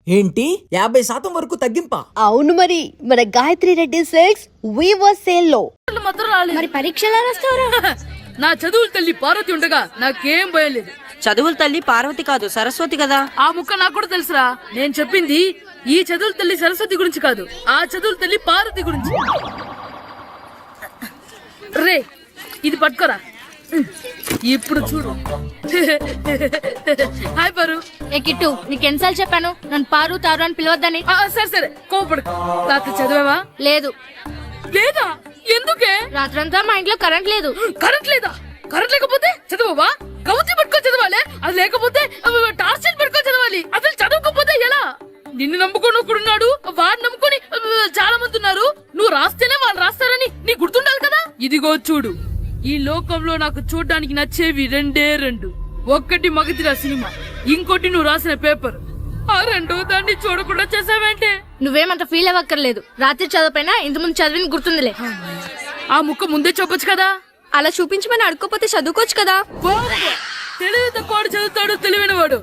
ఏంటి 50% వరకు తగ్గింపా? అవును మరి మన Gayatri Reddy silks weaver sale లో మరి పరీక్షలు రాస్తారా? నా చదువుల తల్లి పార్వతి ఉండగా నాకేం భయం లేదు. చదువుల తల్లి పార్వతి కాదు సరస్వతి కదా. ఆ ముక్క నాకు కూడా తెలుసురా. నేను చెప్పింది ఈ చదువుల తల్లి సరస్వతి గురించి కాదు, ఆ చదువుల తల్లి పార్వతి గురించి. రే ఇది పట్టుకోరా. ఇప్పుడు చూడు. హాయ్ పారు. ఏ కిట్టు, నీకెన్నిసార్లు చెప్పాను నన్ను పారు తారు అని పిలవద్దని? సరే సరే కోపడకు. రాత్రి చదివావా? లేదు. లేదా? ఎందుకే? రాత్రంతా మా ఇంట్లో కరెంట్ లేదు. కరెంట్ లేదా? కరెంట్ లేకపోతే చదవవా? కవతి పట్టుకొని చదవాలి. అది లేకపోతే టార్చ్ పట్టుకొని చదవాలి. అసలు చదవకపోతే ఎలా? నిన్ను నమ్ముకొని ఒకడున్నాడు, వాడిని నమ్ముకొని చాలా మంది ఉన్నారు. నువ్వు రాస్తేనే వాళ్ళు రాస్తారని నీ గుర్తుండాలి కదా. ఇదిగో చూడు, ఈ లోకంలో నాకు చూడడానికి నచ్చేవి రెండే రెండు. ఒక్కటి మగధిరా సినిమా, ఇంకోటి నువ్వు రాసిన పేపర్. ఆ రెండో దాన్ని చూడకుండా చేసావేంటే? నువ్వేమంత ఫీల్ అవ్వక్కర్లేదు. రాత్రి చదవపోయినా ఇంతకుముందు చదివిన గుర్తుందిలే. ఆ ముక్క ముందే చెప్పొచ్చు కదా. అలా చూపించమని అడుక్కోపోతే చదువుకోవచ్చు కదా. తెలివి తక్కువ చదువుతాడు, తెలివైన వాడు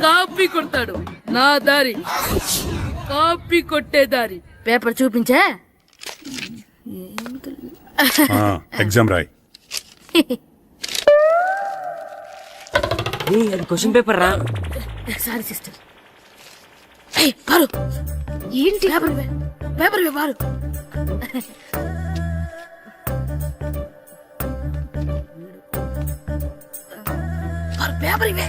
కాపీ కొడతాడు. నా దారి కాపీ కొట్టే దారి. పేపర్ చూపించే. ఎగ్జామ్ రాయ్. అది క్వశ్చన్ పేపర్ రా. Sorry sister. పారు ఏంటి పేపర్ పేపర్ పారు. పేపర్ ఇవే.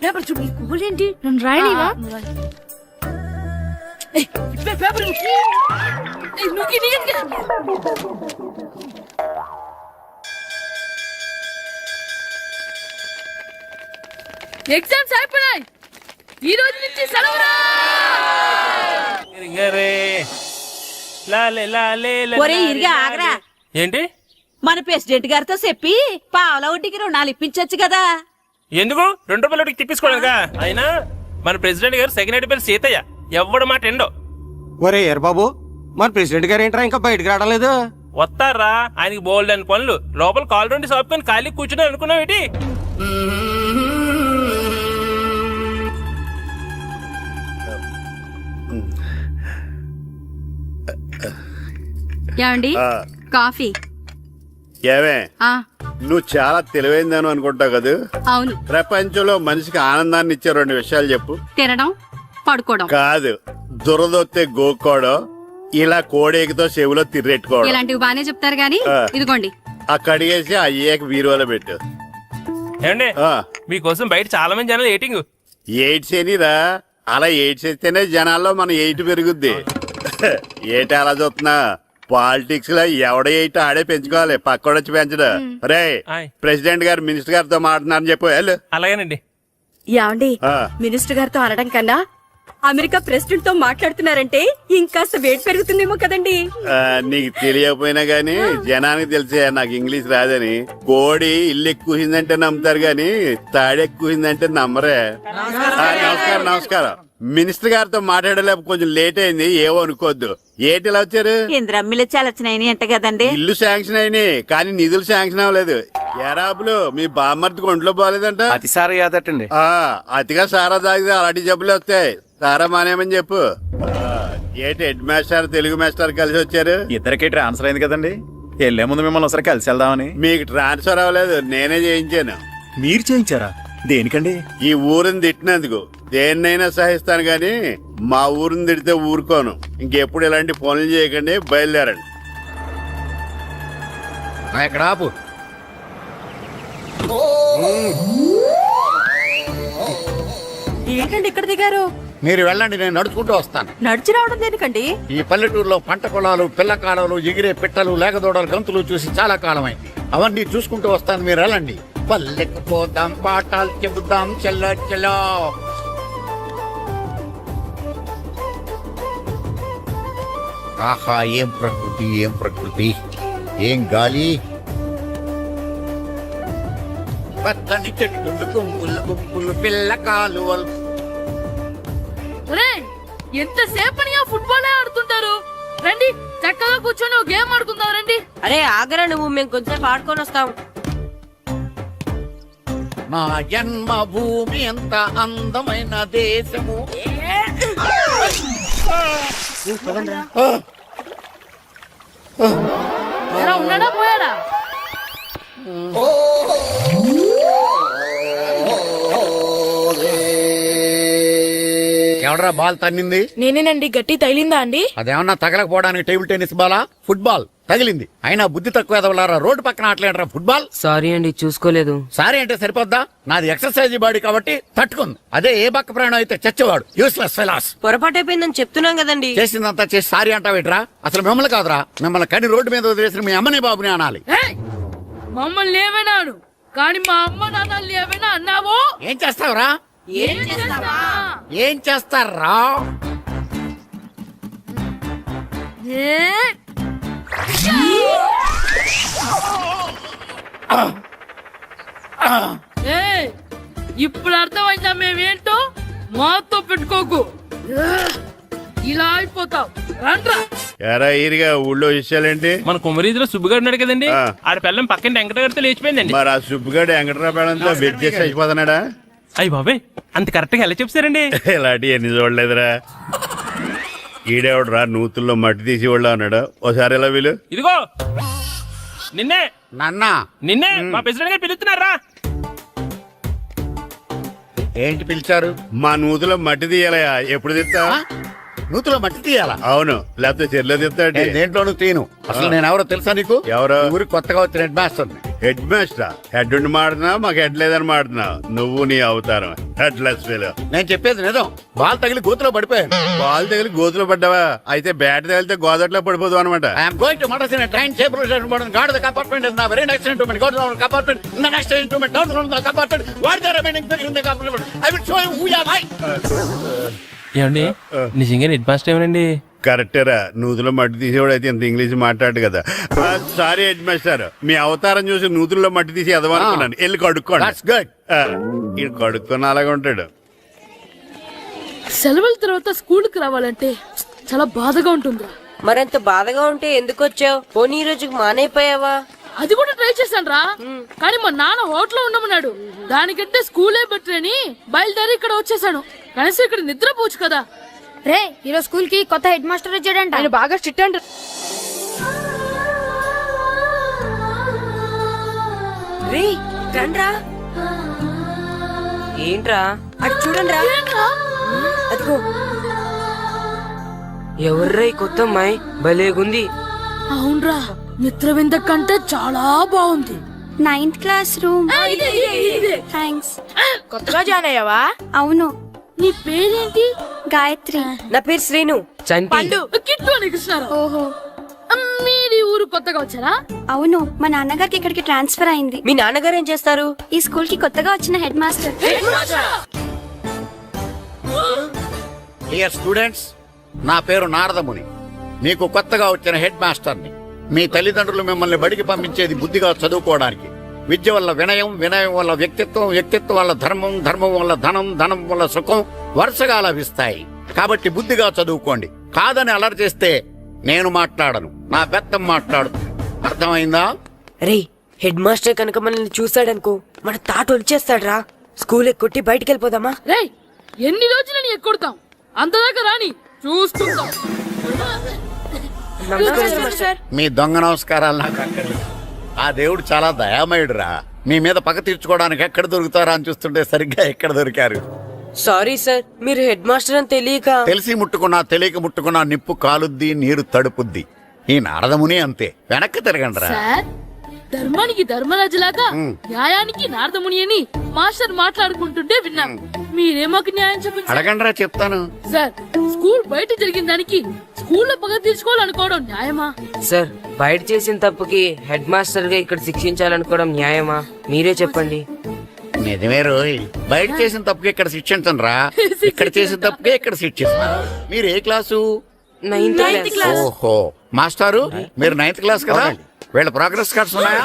పేపర్ చూపి. ఏంటి నన్ను రాయలేవా? పేపర్ ఎగ్జామ్స్ అయిపోయినాయి. ఈ రోజు నుంచి సెలవురా. ఒరే ఇరిగా ఆగరా. ఏంటి? మన ప్రెసిడెంట్ గారితో చెప్పి పావలా వడ్డీకి రుణాలు ఇప్పించొచ్చు కదా. ఎందుకు? 2 రూపాయలు వడ్డీకి తిప్పించుకోలేదుగా. అయినా మన ప్రెసిడెంట్ గారు సెకండ్ హెడ్ పేరు సీతయ్య. ఎవ్వడు మాట ఎండో. ఒరే బాబు, మన ప్రెసిడెంట్ గారు ఏంట్రా ఇంకా బయటకు రావడం లేదు? వస్తారా? ఆయనకి బోల్డ్ అని పనులు. లోపల కాల్ రెండు సాపుకొని ఖాళీ కూర్చుని అనుకున్నావు ఏంటి? ఏమండి కాఫీ? ఏమే, నువ్వు చాలా తెలివైందని అనుకుంటావు కదా. అవును. ప్రపంచంలో మనిషికి ఆనందాన్ని ఇచ్చే 2 విషయాలు చెప్పు. తినడం, పడుకోవడం. కాదు, దురదొత్తే గోక్కోవడం, ఇలా కోడేకితో చెవులో తిర్రెట్టుకోవడం. ఇలాంటివి బానే చెప్తారు గానీ ఇదిగోండి. ఆ కడిగేసి అయ్యేక బీరువాలో పెట్టు. ఏమండి, మీకోసం బయట చాలా మంది జనాలు ఎయిటింగ్. ఎయిడ్స్ ఏనిరా? అలా ఎయిడ్స్ ఇస్తేనే జనాల్లో మన ఎయిట్ పెరుగుద్ది. ఏటి అలా చూస్తున్నా? పాలిటిక్స్ లో ఎవడ ఎయిట్ ఆడే పెంచుకోవాలి, పక్కోడొచ్చి పెంచడం. రే ప్రెసిడెంట్ గారు మినిస్టర్ గారితో మాట్లాడుతున్నారని చెప్పు. వెళ్ళు. అలాగేనండి. యాండి, మినిస్టర్ గారితో అనడం కన్నా అమెరికా ప్రెసిడెంట్ తో మాట్లాడుతున్నారంటే ఇంకాస్త వేడి పెరుగుతుందేమో కదండి. నీకు తెలియకపోయినా గానీ జనానికి తెలిసే నాకు ఇంగ్లీష్ రాదని. కోడి ఇల్లు ఎక్కువసిందంటే నమ్ముతారు గాని తాడెక్కువసిందంటే నమ్మరే. నమస్కారం నమస్కారం. మినిస్టర్ గారితో మాట్లాడలేక కొంచెం లేట్ అయింది, ఏవో అనుకోవద్దు. ఏటి ఇలా వచ్చారు? ఇంద్రమ్మిలు చాలచ్చినాయి అంట కదండి. ఇల్లు శాంక్షన్ అయినాయి కానీ నిధులు శాంక్షన్ అవ్వలేదు. ఎరాపులు మీ బామ్మర్తికి ఒంట్లో పోలేదంట. అతిసారి యాదటండి. అతిగా సారా తాగితే అలాంటి జబ్బులు వస్తాయి. సారా మానేమని చెప్పు. ఏటి హెడ్ మాస్టర్ తెలుగు మాస్టర్ కలిసి వచ్చారు? ఇద్దరికి ట్రాన్స్ఫర్ అయింది కదండి. వెళ్లే ముందు మిమ్మల్ని ఒకసారి కలిసి వెళ్దామని. మీకు ట్రాన్స్ఫర్ అవ్వలేదు, నేనే చేయించాను. మీరు చేయించారా? దేనికండి? ఈ ఊరిని తిట్టినందుకు. దేన్నైనా సహిస్తాను గాని మా ఊరిని తిడితే ఊరుకోను. ఇంకెప్పుడు ఇలాంటి పనులు చేయకండి, బయలుదేరండి. ఇక్కడ ఆపు. ఏంటండి ఇక్కడ దిగారు? మీరు వెళ్ళండి, నేను నడుచుకుంటూ వస్తాను. నడిచి రావడం దేనికండి? ఈ పల్లెటూరులో పంట పొలాలు, పిల్ల కాలాలు, ఎగిరే పిట్టలు, లేకదోడలు, గంతులు చూసి చాలా కాలం అయింది. అవన్నీ చూసుకుంటూ వస్తాను, మీరు వెళ్ళండి. పల్లెకు పోదాం, పాఠాలు చెబుదాం, చెల్ల చెల్లో. ఆహా, ఏం ప్రకృతి, ఏం ప్రకృతి, ఏం గాలి. పచ్చని చెట్లు, గుంపులు గుంపులు, పిల్ల కాలువలు. ఎంతసేపని ఆ ఫుట్బాల్ ఆడుతుంటారు. రండి చక్కగా కూర్చొని ఒక గేమ్ ఆడుకుందాం. రండి. అరే ఆగరా నువ్వు, మేము కొంచెం ఆడుకొని వస్తాం. నా జన్మభూమి ఎంత అందమైన దేశము. ఎలా ఉన్నాడా పోయాడా? ఎవడరా బాల్ తన్నింది? నేనేనండి. గట్టి తగిలిందా అండి? అదేమన్నా తగలకపోవడానికి టేబుల్ టెన్నిస్ బాలా, ఫుట్బాల్ తగిలింది. అయినా బుద్ధి తక్కువ ఎదవలారా, రోడ్డు పక్కన ఆటలేడరా ఫుట్బాల్. సారీ అండి, చూసుకోలేదు. సారీ అంటే సరిపోద్దా? నాది ఎక్సర్సైజ్ బాడీ కాబట్టి తట్టుకుంది. అదే ఏ బక్క ప్రాణం అయితే చచ్చేవాడు. Useless fellas. పొరపాటు అయిపోయిందని చెప్తున్నాం కదండి. చేసిందంతా చేసి సారీ అంటావేట్రా? అసలు మిమ్మల్ని కాదురా, మిమ్మల్ని కని రోడ్డు మీద వదిలేసిన మీ అమ్మని బాబుని అనాలి. ఏయ్! మమ్మల్ని ఏమైనాను కానీ మా అమ్మ నాన్నల్ని ఏమైనా అన్నావో ఏం చేస్తావురా? ఏం చేస్తావా? ఏం చేస్తారా? ఏ? ఏయ్! ఇప్పుడు అర్థమైందా మేమేంటో? మాతో పెట్టుకోకు, ఇలా అయిపోతావు. రండ్రా. ఎరా ఈరిగా ఊళ్ళో విషయాలేంటి? మన కుమరీధిలో సుబ్బుగాడు ఉన్నాడు కదండి, ఆ. ఆడ పిల్లం పక్కన వెంకటగారితో లేచిపోయిందండి. మరి ఆ సుబ్బుగాడు వెంకటరాపేడంతో వెజ్జెస్ అయిపోతున్నాడా? అయ్యి బాబాయ్, అంత కరెక్ట్ గా ఎలా చెప్తారండి? ఇలాంటి ఎన్ని చూడలేదురా. ఈడేవడరా నూతుల్లో మట్టి తీసి వాళ్ళు అన్నాడు. ఓసారి ఎలా వీలు ఇదిగో నిన్నే నాన్న నిన్నే మా ప్రెసిడెంట్ గారు పిలుస్తున్నారా? ఏంటి పిలిచారు? మా నూతులో మట్టి తీయాలయా. ఎప్పుడు తీస్తా? నూతులో మట్టి తీయాలా? అవును, లేకపోతే చెల్లె తీస్తాడు. నేను దేంట్లోనూ తీను. అసలు నేను ఎవరో తెలుసా నీకు? ఎవరు? ఊరికి కొత్తగా వచ్చిన head master. Head master. Head ఉండి మాడుతున్నావు, మాకు హెడ్ లేదని మాడుతున్నావు. నువ్వు నీ అవతారం హెడ్ లెస్ ఫెలో. నేను చెప్పేది నిజం. బాల్ తగిలి గోతులో పడిపోయాను. బాల్ తగిలి గోతులో పడ్డావా? అయితే బ్యాట్ తగిలితే గోదట్లో పడిపోదు అనమాట. I'm going to Madras in train table guard the compartment in the very next instrument. Go to the compartment in the next instrument. Down to the compartment. What the remaining thing in the compartment? I will show you who you are. ఏమండి నిజంగా head master ఏమనండి? కరెక్టేరా, నూతులో మట్టి తీసేవాడు అయితే ఇంత English మాట్లాడు కదా. Sorry head master, మీ అవతారం చూసి నూతుల్లో మట్టి తీసి ఎదవనుకున్నాను. వెళ్ళి కడుక్కోండి. That's good. ఈయన కడుక్కొని అలాగే ఉంటాడు. సెలవుల తర్వాత స్కూల్కి రావాలంటే చాలా బాధగా ఉంటుంది. మరంత బాధగా ఉంటే ఎందుకు వచ్చావు? పోనీ ఈ రోజుకి మానైపోయావా? అది కూడా ట్రై చేశాను రా, కానీ మా నాన్న హోటల్లో ఉండమన్నాడు. దానికంటే స్కూలే బెటర్ అని బయలుదేరి ఇక్కడ వచ్చేసాను. కనీసం ఇక్కడ నిద్రపోవచ్చు కదా. రే, ఈరోజు స్కూల్ కి కొత్త హెడ్ మాస్టర్ వచ్చాడంట. ఆయన బాగా స్ట్రిక్ట్ అంట. రే రండ్రా. ఏంట్రా అటు చూడండి రా. అదిగో ఎవర్రా ఈ కొత్త అమ్మాయి? భలేగుంది. అవునరా, మిత్రవింద కంటే చాలా బాగుంది. 9th class room. థ్యాంక్స్. కొత్తగా జాయిన్ అయ్యావా? అవును. నీ పేరేంటి? గాయత్రి. నా పేరు శ్రీను. చంటి. కిట్టు అని కృష్ణారావు. ఓహో. మీరు ఈ ఊరు కొత్తగా వచ్చారా? అవును, మా నాన్నగారికి ఇక్కడికి ట్రాన్స్ఫర్ అయింది. మీ నాన్నగారు ఏం చేస్తారు? ఈ స్కూల్ కి కొత్తగా వచ్చిన హెడ్ మాస్టర్. డియర్ స్టూడెంట్స్, నా పేరు నారదముని. మీకు కొత్తగా వచ్చిన హెడ్ మాస్టర్ని. మీ తల్లిదండ్రులు మిమ్మల్ని బడికి పంపించేది బుద్ధిగా చదువుకోవడానికి. విద్య వల్ల వినయం, వినయం వల్ల వ్యక్తిత్వం, వ్యక్తిత్వం వల్ల ధర్మం, ధర్మం వల్ల ధనం, ధనం వల్ల సుఖం వరుసగా లభిస్తాయి. కాబట్టి బుద్ధిగా చదువుకోండి. కాదని అలర్ చేస్తే నేను మాట్లాడను, నా బెత్తం మాట్లాడుతుంది. అర్థమైందా? రే, హెడ్ మాస్టర్ కనుక మనల్ని చూసాడనుకో మన తాట వచ్చేస్తాడ్రా. స్కూల్ ఎక్కొట్టి బయటికి వెళ్ళిపోదామా? రేయ్, ఎన్ని రోజులని ఎక్కొడతాం? అంతదాకా రాని చూసుకుంటాం. మీ దొంగ నమస్కారాలు నాకు అక్కర్లేదు. ఆ దేవుడు చాలా దయామయుడురా. మీ మీద పగ తీర్చుకోవడానికి ఎక్కడ దొరుకుతారా అని చూస్తుంటే సరిగ్గా ఎక్కడ దొరికారు. సారీ సార్, మీరు హెడ్ మాస్టర్ అని తెలియక. తెలిసి ముట్టుకున్నా తెలియక ముట్టుకున్నా నిప్పు కాలుద్ది, నీరు తడుపుద్ది. ఈ నారదముని అంతే. వెనక్కి తిరగండిరా. సార్, ధర్మానికి ధర్మరాజులాగా న్యాయానికి నారదముని అని మాస్టర్ మాట్లాడుకుంటుంటే విన్నాం. మీరేమాకు న్యాయం చెప్పండి. అడగండిరా, చెప్తాను. సార్, స్కూల్ బయట జరిగిన దానికి స్కూల్లో పగ తీర్చుకోవాలనుకోవడం న్యాయమా? సార్, బయట చేసిన తప్పుకి హెడ్ మాస్టర్ గా ఇక్కడ శిక్షించాలనుకోవడం న్యాయమా? మీరే చెప్పండి. నిజమే రోయ్, బయట చేసిన తప్పుకి ఇక్కడ శిక్షించండి రా. ఇక్కడ చేసిన తప్పుకే ఇక్కడ శిక్షిస్తున్నారు. మీరు ఏ క్లాసు? 9th class. ఓహో, మాస్టారు మీరు 9th క్లాస్ కదా? వీళ్ళ ప్రోగ్రెస్ కార్డ్స్ ఉన్నాయా?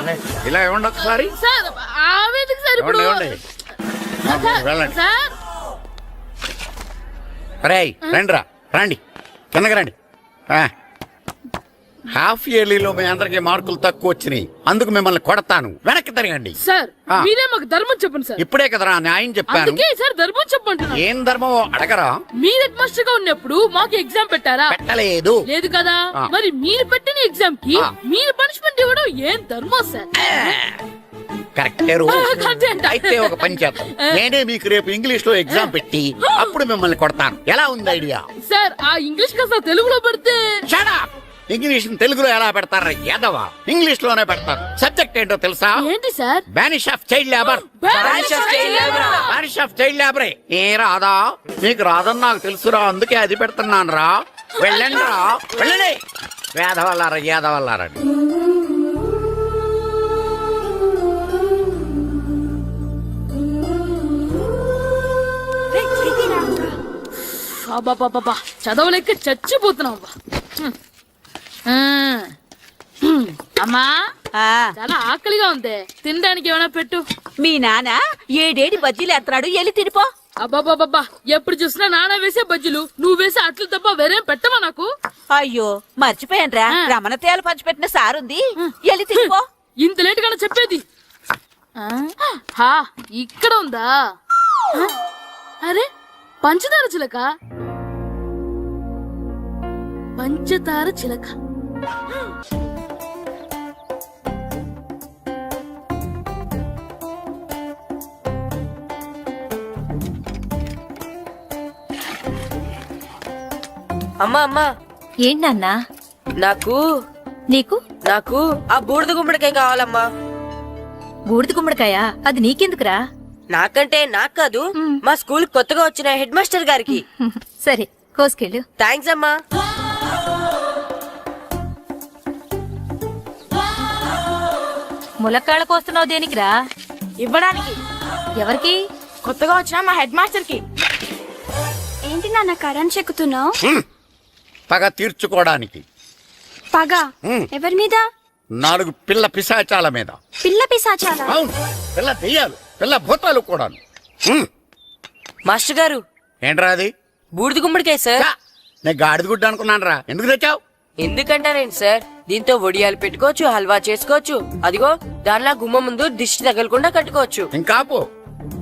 ఇలా ఇవ్వండి ఒకసారి. సార్, ఆవేదకు సార్ ఇప్పుడు. ఇవ్వండి. వెళ్ళండి. సార్, రేయ్ రండి రా, రండి కిందకి రండి. హాఫ్ ఇయర్లీలో మీ అందరికి మార్కులు తక్కువ వచ్చినాయి, అందుకు మిమ్మల్ని కొడతాను. వెనక్కి తిరగండి. సార్ ఆ. మీరే మాకు ధర్మం చెప్పండి సార్. ఇప్పుడే కదరా న్యాయం చెప్పాను. అందుకే సార్ ధర్మం చెప్పంటున్నా. ఏం ధర్మమో అడగరా? మీరు హెడ్ మాస్టర్ గా ఉన్నప్పుడు మాకు ఎగ్జామ్ పెట్టారా? పెట్టలేదు. లేదు కదా. ఆ. మరి మీరు పెట్టిన ఎగ్జామ్ కి ఆ. మీరు పనిష్మెంట్ ఇవ్వడం ఏం ధర్మం సార్? కరెక్టే రో. కరెక్టే అంట. అయితే ఒక పని చేద్దాం, నేనే మీకు రేపు ఇంగ్లీష్ లో ఎగ్జామ్ పెట్టి అప్పుడు మిమ్మల్ని కొడతాను. ఎలా ఉంది ఐడియా? సార్ ఆ ఇంగ్లీష్ కాస్త తెలుగులో పెడితే. Shut up! ఇంగ్లీష్ తెలుగులో ఎలా పెడతారా యాదవా? ఇంగ్లీష్ లోనే పెడతారు. సబ్జెక్ట్ ఏంటో తెలుసా? ఏంటి sir? Banish of child labour. Banish of child labor. Banish of child లేబరే. ఏ రాదా? నీకు రాదని నాకు తెలుసురా, అందుకే అది పెడుతున్నాను రా. వెళ్ళండి రా, వెళ్ళండి. వేదవల్లారా, యాదవల్లారా. అబ్బా చదవలేక చచ్చిపోతున్నాం అబ్బా. అమ్మా ఆ, చాలా ఆకలిగా ఉంది, తినడానికి ఏమైనా పెట్టు. మీ నాన్న ఏడేడి బజ్జీలు ఎత్తాడు, ఎల్లి తినిపో. అబ్బాబాబా ఎప్పుడు చూసినా నాన్న వేసే బజ్జీలు, నువ్వు వేసే అట్లు తప్ప వేరేం పెట్టవా నాకు? అయ్యో మర్చిపోయానురా, ఆ. రమణ తేలు పంచిపెట్టిన సారుంది, ఎల్లి తినిపో. ఇంత లేట్ గా చెప్పేది. హా ఇక్కడ ఉందా? అరే పంచదార చిలక, పంచదార చిలక. అమ్మా అమ్మా, ఏంటన్నా? నాకు నీకు నాకు ఆ బూడిద గుమ్మడికాయ కావాలమ్మా. బూడిద గుమ్మడికాయ? అది నీకెందుకురా? నాకంటే నాకు కాదు, మా స్కూల్ కొత్తగా వచ్చిన హెడ్ మాస్టర్ గారికి. సరే కోసుకెళ్ళు. థ్యాంక్స్ అమ్మా. ములక్కాళ్ళ కోస్తున్నావు దేనికిరా? ఇవ్వడానికి. ఎవరికి? కొత్తగా వచ్చిన మా హెడ్ మాస్టర్ కి. ఏంటి నాన్న కరెంట్ చెక్కుతున్నావు? పగ తీర్చుకోవడానికి. పగ హ్మ్. ఎవరి మీద? 4 పిల్ల పిశాచాల మీద. పిల్ల పిశాచాలా? అవును, పిల్ల దెయ్యాలు, పిల్ల భూతాలు కూడా. మాస్టర్ గారు, ఏంట్రా అది? బూడిద గుమ్మడికాయ సార్. ఛా, నేను గాడిద గుడ్డ అనుకున్నాను రా. ఎందుకు తెచ్చావు? ఎందుకంటారేంటి సార్, దీంతో వడియాలు పెట్టుకోవచ్చు, హల్వా చేసుకోవచ్చు. అదిగో దానిలా గుమ్మ ముందు దిష్టి తగలకుండా కట్టుకోవచ్చు. ఇంకాపు,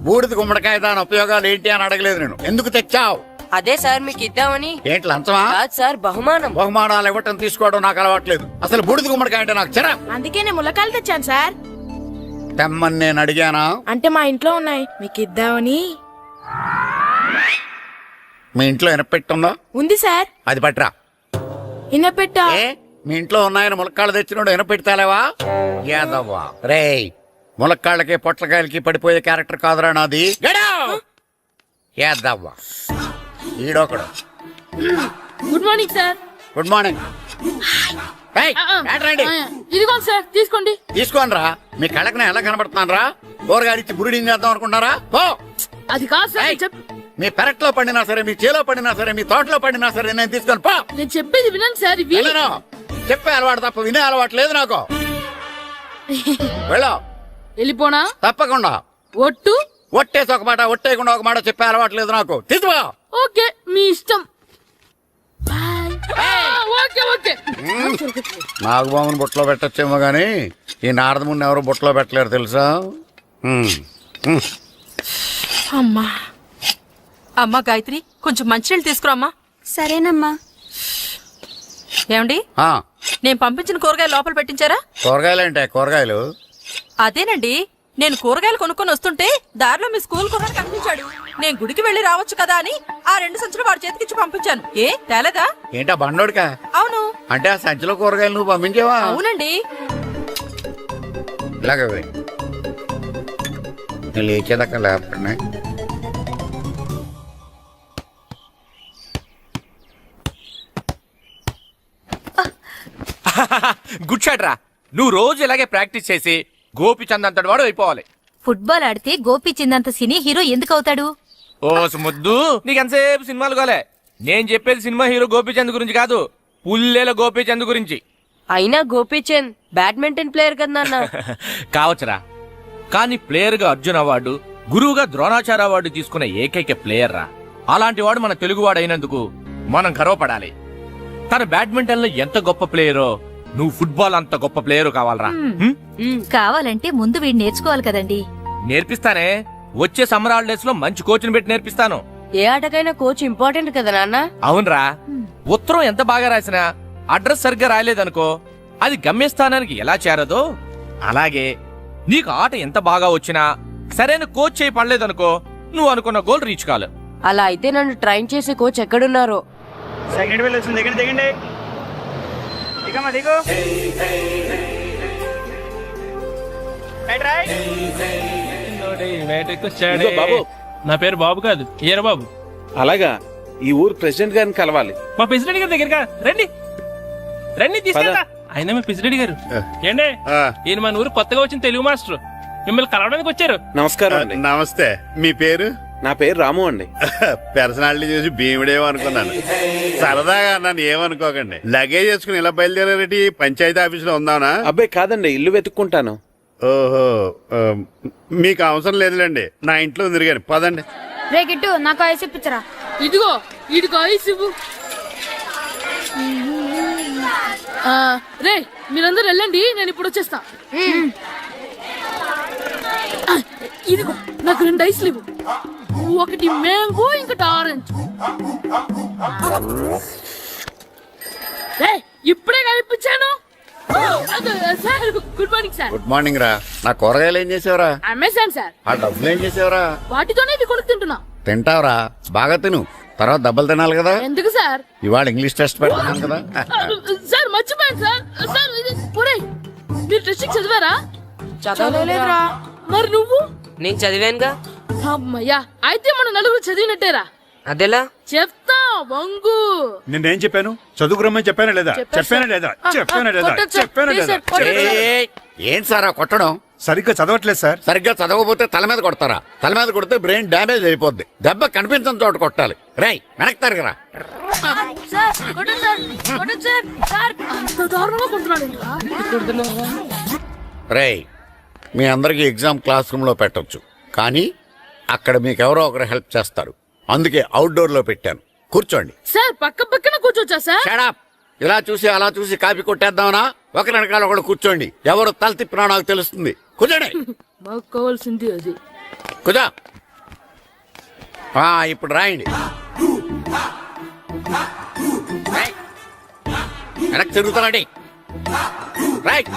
బూడిద గుమ్మడికాయ దాని ఉపయోగాలు ఏంటి అని అడగలేదు నేను. ఎందుకు తెచ్చావు? అదే సార్ మీకు ఇద్దామని. ఏంటి లంచమా? కాదు సార్, బహుమానం. బహుమానాలు ఇవ్వటం తీసుకోవడం నాకు అలవాట్లేదు. అసలు బూడిద గుమ్మడికాయ అంటే నాకు చెరా. అందుకే నేను ములకాయలు తెచ్చాను సార్. తెమ్మని నేను అడిగానా? అంటే మా ఇంట్లో ఉన్నాయి, మీకు ఇద్దామని. మీ ఇంట్లో ఎనపెట్టుందా? ఉంది సార్. అది పట్రా. ఇన్నపెట్టా? ఏ, మీ ఇంట్లో ఉన్నాయని ములక్కాళ్ళు తెచ్చినోడు ఎనపెడతాలేవా? యాదవ్వా రేయ్, ములక్కాళ్ళకి పొట్లకాయలకి పడిపోయే క్యారెక్టర్ కాదురా నాది. యాదవ్వా ఈడొకడు. Good morning sir. Good morning. ఇదిగో సార్ తీసుకోండి. తీసుకోండి రా. మీ కళ్ళకి నేను ఎలా కనబడుతున్నాను రా? కూరగాయలిచ్చి బురిడింగ్ చేద్దాం అనుకుంటారా? పో. అది కాదు సార్, ఏయ్, మీ పెరట్లో పండినా సరే, మీ చేలో పండినా సరే, మీ తోటలో పండినా సరే, నేను తీసుకొని పో. నేను చెప్పేది వినండి సార్. ఇవి వెళ్ళను. చెప్పే అలవాటు తప్ప వినే అలవాటు లేదు నాకు. వెళ్ళో. వెళ్ళిపోనా? తప్పకుండా. ఒట్టు. ఒట్టేసి ఒక మాట, ఒట్టేయకుండా ఒక మాట చెప్పే అలవాటు లేదు నాకు. తీసుకో. ఓకే మీ ఇష్టం. Okay okay. నాగబాబుని బుట్టలో పెట్టచ్చేమో గాని ఈ నారదముని ఎవరు బుట్టలో పెట్టలేరు తెలుసా? అమ్మా అమ్మా గాయత్రి, కొంచెం మంచినీళ్ళు తీసుకురామ్మా. సరేనమ్మా. ఏమండి, ఆ, నేను పంపించిన కూరగాయలు లోపల పెట్టించారా? కూరగాయలు ఏంటే కూరగాయలు? అదేనండి, నేను కూరగాయలు కొనుక్కొని వస్తుంటే దారిలో మీ స్కూల్ కొన్నాడు కనిపించాడు. నేను గుడికి వెళ్లి రావచ్చు కదా అని ఆ 2 సంచులు వాడి చేతికిచ్చి పంపించాను. ఏ తేలేదా? ఏంటా బండోడికా? అవును. అంటే ఆ సంచిలో కూరగాయలు నువ్వు పంపించేవా? అవునండి. ఇలాగే నేను లేచేదాకా లేపండి. గుడ్ షాట్ రా. నువ్వు రోజు ఇలాగే ప్రాక్టీస్ చేసి గోపిచంద్ అంతటి వాడు అయిపోవాలి. ఫుట్బాల్ ఆడితే గోపీచంద్ సినీ హీరో ఎందుకు అవుతాడు? ఓ ముద్దు, నీకెంతసేపు సినిమాలు కాలే. నేను చెప్పేది సినిమా హీరో గోపిచంద్ గురించి కాదు, పుల్లేల గోపిచంద్ గురించి. అయినా గోపీచంద్ బ్యాడ్మింటన్ ప్లేయర్ కదా నాన్న. కావచ్చురా, కానీ ప్లేయర్ గా అర్జున్ అవార్డు, గురువుగా ద్రోణాచార్య అవార్డు తీసుకున్న ఏకైక ప్లేయర్ రా. అలాంటి వాడు మన తెలుగువాడు అయినందుకు మనం గర్వపడాలి. తన బ్యాడ్మింటన్ లో ఎంత గొప్ప ప్లేయరో నువ్వు ఫుట్బాల్ అంత గొప్ప ప్లేయర్ కావాలరా కావాలంటే ముందు వీడు నేర్చుకోవాలి కదండి. నేర్పిస్తానే. వచ్చే సమ్మర్ హాలిడేస్ లో మంచి కోచ్ని పెట్టి నేర్పిస్తాను. ఏ ఆటకైనా కోచ్ ఇంపార్టెంట్ కదా నాన్న. అవునరా, ఉత్తరం ఎంత బాగా రాసినా అడ్రస్ సరిగ్గా రాయలేదనుకో అది గమ్యస్థానానికి ఎలా చేరదో అలాగే నీకు ఆట ఎంత బాగా వచ్చినా సరైన కోచ్ చేయి పడలేదనుకో నువ్వు అనుకున్న గోల్ రీచ్ కాలు. అలా అయితే నన్ను ట్రైన్ చేసే కోచ్ ఎక్కడున్నారో. సెకండ్ బిల్ వచ్చింది, దిగండి దిగండి. దిగమ్మా దిగు. ఇదిగో బాబు. నా పేరు బాబు కాదు, ఈయన బాబు. అలాగా, ఈ ఊరు ప్రెసిడెంట్ గారిని కలవాలి. మా ప్రెసిడెంట్ గారి దగ్గరగా రండి రండి తీసుకెళ్తా. ఆయన మీ ప్రెసిడెంట్ గారు ఏండే, ఈయన మన ఊరు కొత్తగా వచ్చిన తెలుగు మాస్టర్, మిమ్మల్ని కలవడానికి వచ్చారు. నమస్కారం అండి. నమస్తే. మీ పేరు? నా పేరు రాము అండి. పర్సనాలిటీ చూసి భీముడేమో అనుకున్నాను. సరదాగా నన్ను ఏమనుకోకండి. లగేజ్ చేసుకుని ఇలా బయలుదేరేటి పంచాయతీ ఆఫీస్ లో ఉందానా? అబ్బాయి కాదండి, ఇల్లు వెతుక్కుంటాను. ఓహో, మీకు అవసరం లేదులేండి, నా ఇంట్లో తిరిగాను. పదండి. రే గిట్టు నాకు ఐస్ ఇప్పించరా. ఇదిగో ఇదిగో ఐస్ ఇవ్వు. రే మీరందరూ వెళ్ళండి, నేను ఇప్పుడు వచ్చేస్తా. ఇదిగో నాకు 2 ఐస్లు ఇవ్వు. ఒకటి మ్యాంగో, ఇంకటి ఆరెంజ్. ఇప్పుడే కనిపించాను. Sir good morning sir. Good morning రా. నా కూరగాయలు ఏం చేసావురా? Amazon sir. ఆ డబ్బులు ఏం చేసావురా? వాటితోనే ఇవి కొనుక్కు తింటున్నా. తింటావురా, బాగా తిను. తర్వాత దెబ్బలు తినాలి కదా. ఎందుకు సార్? ఇవాళ ఇంగ్లీష్ టెస్ట్ పెడతాను కదా. సార్ మర్చిపోయాను సార్. సార్ ఒరేయ్, మీరు టెస్టింగ్ చదివారా? చదవలేదురా. మరి నువ్వు? నేను చదివానుగా. అమ్మయ్యా, అయితే మన నలుగురు చదివినట్టేరా. అదెలా? చెప్తా వంగు. నేనేం చెప్పాను? చదువుకురమ్మని చెప్పానా లేదా? చెప్పానా లేదా? చెప్పానా లేదా? చెప్పానా లేదా? ఏంటి సార్ కొట్టడం? సరిగ్గా చదవట్లేదు సార్. సరిగ్గా చదవకపోతే తల మీద కొడతారా? తల మీద కొడితే బ్రెయిన్ డ్యామేజ్ అయిపోద్ది. దెబ్బ కనిపించిన చోట కొట్టాలి. రేయ్ వెనక్కి తరగరా. రేయ్, మీ అందరికి ఎగ్జామ్ క్లాస్ రూమ్ లో పెట్టొచ్చు, కానీ అక్కడ మీకు ఎవరో ఒకరు హెల్ప్ చేస్తారు. అందుకే అవుట్డోర్ లో పెట్టాను. కూర్చోండి. సార్ పక్క పక్కన కూర్చోచ్చా సార్? Shut up. ఇలా చూసి అలా చూసి కాపీ కొట్టేద్దామనా? ఒకరి వెనకాల ఒకడు కూర్చోండి. ఎవరు తల తిప్పినా నాకు తెలుస్తుంది. కూర్చోండి. మాకు కావాల్సింది అది. కూర్చో. ఇప్పుడు రాయండి. వెనక్కి తిరుగుతానండి. రైట్.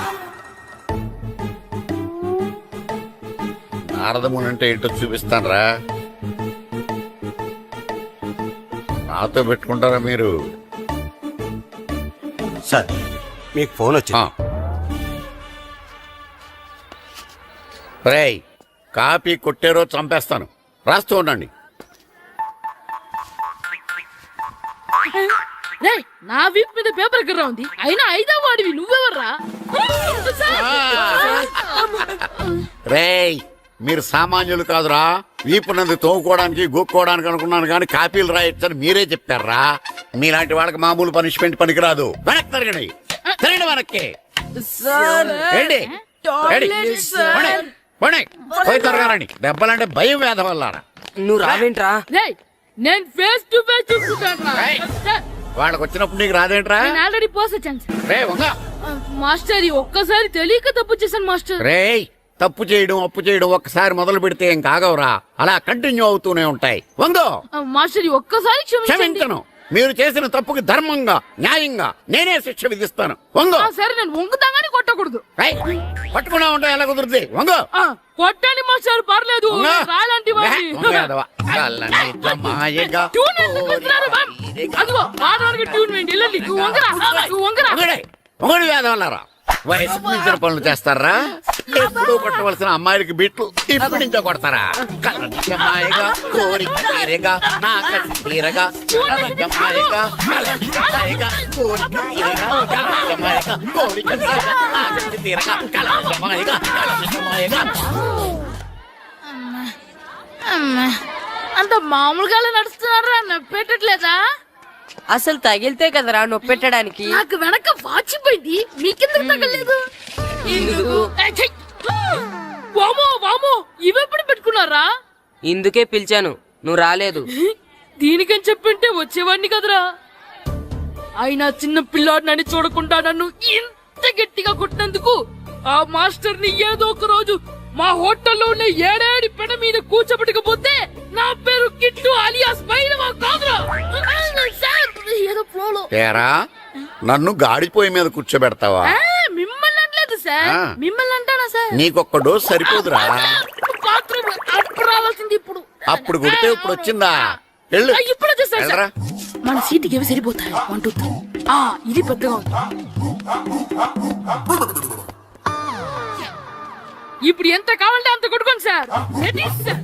నారదముని అంటే ఏంటో చూపిస్తాను రా. నాతో పెట్టుకుంటారా మీరు? సార్ మీకు ఫోన్ వచ్చింది. రేయ్, కాపీ కొట్టారో చంపేస్తాను. రాస్తూ ఉండండి. రేయ్, నా వీప్ మీద పేపర్ ఎక్కడ ఉంది? అయినా 5వ వాడివి నువ్వెవర్రా? రేయ్, మీరు సామాన్యులు కాదురా. వీపునంది తోముకోవడానికి గోక్కోవడానికి అనుకున్నాను, కానీ కాపీలు రాయొచ్చని మీరే చెప్పారా. మీలాంటి వాళ్ళకి మామూలు పనిష్మెంట్ పనికిరాదు. వెనక్కి తిరగండి. తిరగండి వెనక్కి. ఏంటి? పోయి తిరగారండి. దెబ్బలంటే భయం వేద వల్ల. నువ్వు రావేంట్రా? రేయ్, నేను ఫేస్ టు ఫేస్ చూసుకుంటాను. వాళ్ళకి వచ్చినప్పుడు నీకు రాదేంట్రా? నేను ఆల్రెడీ పోసొచ్చాను సార్. రే వంగ. మాస్టర్, ఒక్కసారి తెలియక తప్పు చేశాను మాస్టర్. రేయ్, తప్పు చేయడం అప్పు చేయడం ఒక్కసారి మొదలు పెడితే ఏం కాగవరా. అలా కంటిన్యూ అవుతూనే ఉంటాయి. వందో. మాస్టర్, ఒక్కసారి క్షమించను. మీరు చేసిన తప్పుకి ధర్మంగా న్యాయంగా నేనే శిక్ష విధిస్తాను. వంగో. సరే, నేను వంగుతాగానే కొట్టకూడదు. పట్టుకున్నా ఉంటా ఎలా కుదురుతుంది? వంగో. కొట్టండి మాస్టర్, పర్లేదు. రాలాంటి ట్యూన్ వేయండి. వెళ్ళండి. నువ్వు వంగరా. ఒకటి వేదవల్లారా. వయసుకు మించిన పనులు చేస్తారా? ఎప్పుడు కొట్టవలసిన అమ్మాయిలకి బిట్లు ఇప్పటి నుంచో కొడతారా? కలజమాయగా కోరిక తీరగా నా కసి తీరగా కలజమాయగా కలజమాయగా కోరిక తీరగా కలజమాయగా కోరిక తీరగా నా కసి తీరగా కలజమాయగా కలజమాయగా. అంత మామూలుగా నడుస్తున్నారా? నొప్పెట్టట్లేదా? అసలు తగిలితే కదరా నొప్పెట్టడానికి. నాకు వెనక వాచిపోయింది, మీకెందుకు తగలేదు? వామో వామో, ఇవెప్పుడు పెట్టుకున్నారా? ఇందుకే పిలిచాను, నువ్వు రాలేదు. దీనికని చెప్పింటే వచ్చేవాడిని కదరా. అయినా చిన్న పిల్లాడినని చూడకుండా నన్ను ఇంత అంత గట్టిగా కొట్టినందుకు ఆ మాస్టర్ ని ఏదో ఒక రోజు మా హోటల్లో ఉన్న ఏడేడి పెడ మీద కూర్చోబెట్టకపోతే నా పేరు కిట్టు అలియాస్ బైరవా కాదురా. సార్, ఏదో ఫ్లోలో. ఏరా నన్ను గాడిపోయి మీద కూర్చోబెడతావా? మిమ్మల్ని అనలేదు సార్, మిమ్మల్ని అంటానా సార్? నీకొక్క డోస్ సరిపోదురా? బాత్రూమ్ అప్పుడు రావాల్సింది ఇప్పుడు. అప్పుడు కొడితే ఇప్పుడు వచ్చిందా? వెళ్ళు. ఇప్పుడు వచ్చేసారు వెళ్ళరా. మన సీటుకి ఏవి సరిపోతాయి? 1 2 3. ఇది పెద్దగా ఉంది. ఇప్పుడు ఎంత కావాలంటే అంత కొట్టుకోండి సార్. Ready sir.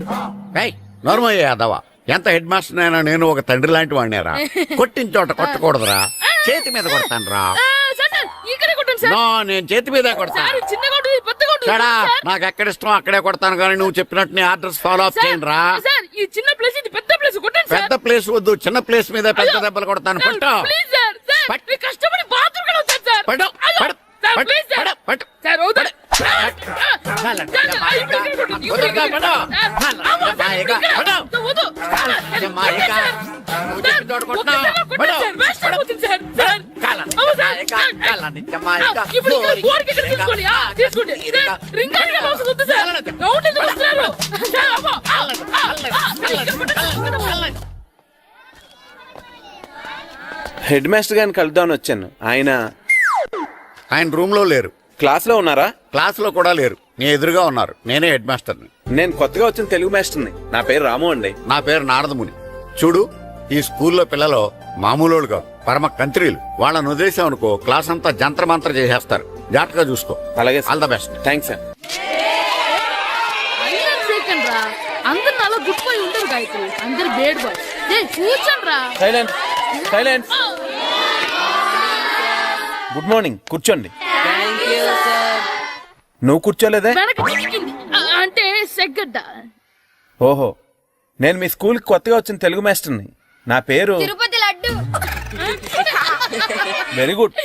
నోర్మయ్య యాదవ, ఎంత హెడ్ మాస్టర్ అయినా నేను ఒక తండ్రి లాంటి వాడినేరా. కొట్టిన చోట కొట్టకూడదురా, చేతి మీద కొడతాను రా. సార్, సార్, ఇక్కడే కొట్టండి సార్. నో, నేను చేతి మీదే కొడతా. సార్, చిన్నగా ఉంటుంది, పెద్దగా ఉంటుంది. చెడా, సార్. నాకు ఎక్కడ ఇష్టం అక్కడే కొడతాను, కానీ నువ్వు చెప్పినట్టు నీ ఆర్డర్స్ ఫాలో అప్ చేయండి రా. సార్, ఈ చిన్న ప్లేస్, ఇది పెద్ద ప్లేస్, కొట్టండి సార్. పెద్ద ప్లేస్ వద్దు, చిన్న ప్లేస్ మీద పెద్ద దెబ్బలు కొడతాను. సార్, పట్టు ప్లీజ్ సార్. సార్, మీ కష్టపడి బాత్రూమ్ కూడా వచ్చాను సార్. పట్టు, అయ్యో, పట్టు, సార్, పట్టు, ప్లీజ్ సార్. పట్టు, పట్టు. సార్, వద్దు. సార్, సార్, ఇప్పుడు ఇక్కడ కొట్టండి, ఇప్పుడు ఇక్కడ కొట్టండి. సార్, అమ్మో, సార్, ఇక్కడ. వద్దు. సార్, నువ్వు చెప్పిన చోట కొట్టినా. కొట్టండి సార్, వేస్ట్ అయిపోతుంది సార్. సార్, అమ్మో, సార్, ఇప్పుడు ఇక్కడ గోడకి ఇక్కడ తీసుకోండి. తీసుకోండి. సార్, రింగ్ ఆడిగా అవసరం వద్దు సార్. రౌండ్ ఎందుకు వస్తున్నారు? సార్, అమ్మో. హెడ్ మాస్టర్ గారిని కలుద్దామని వచ్చాను. ఆయన రూమ్ లో లేరు. క్లాస్ లో ఉన్నారా? క్లాస్ లో కూడా లేరు, నీ ఎదురుగా ఉన్నారు. నేనే హెడ్ మాస్టర్ని. నేను కొత్తగా వచ్చిన తెలుగు మాస్టర్ని. నా పేరు రాము అండి. నా పేరు నారదముని. చూడు, ఈ స్కూల్లో పిల్లలు మామూలు కాదు, పరమ కంత్రీలు. వాళ్ళని వదిలేసాం అనుకో, క్లాస్ అంతా జంత్ర మంత్ర చేసేస్తారు. జాగ్రత్తగా చూసుకో. అలాగే, all the best. Thanks sir. Second రా, అందరు అలా గుర్తుపోయి ఉండరు గాయత్రి, అందరు బేడ్ బాయ్. కూర్చోండి రా. Silent, silent. గుడ్ మార్నింగ్, కూర్చోండి. నువ్వు కూర్చోలేదే? వెనక చిక్కింది. అంటే సెగ్గడ్డ. ఓహో, నేను మీ స్కూల్ కి కొత్తగా వచ్చిన తెలుగు మాస్టర్ని. నా పేరు తిరుపతి లడ్డు. Very good.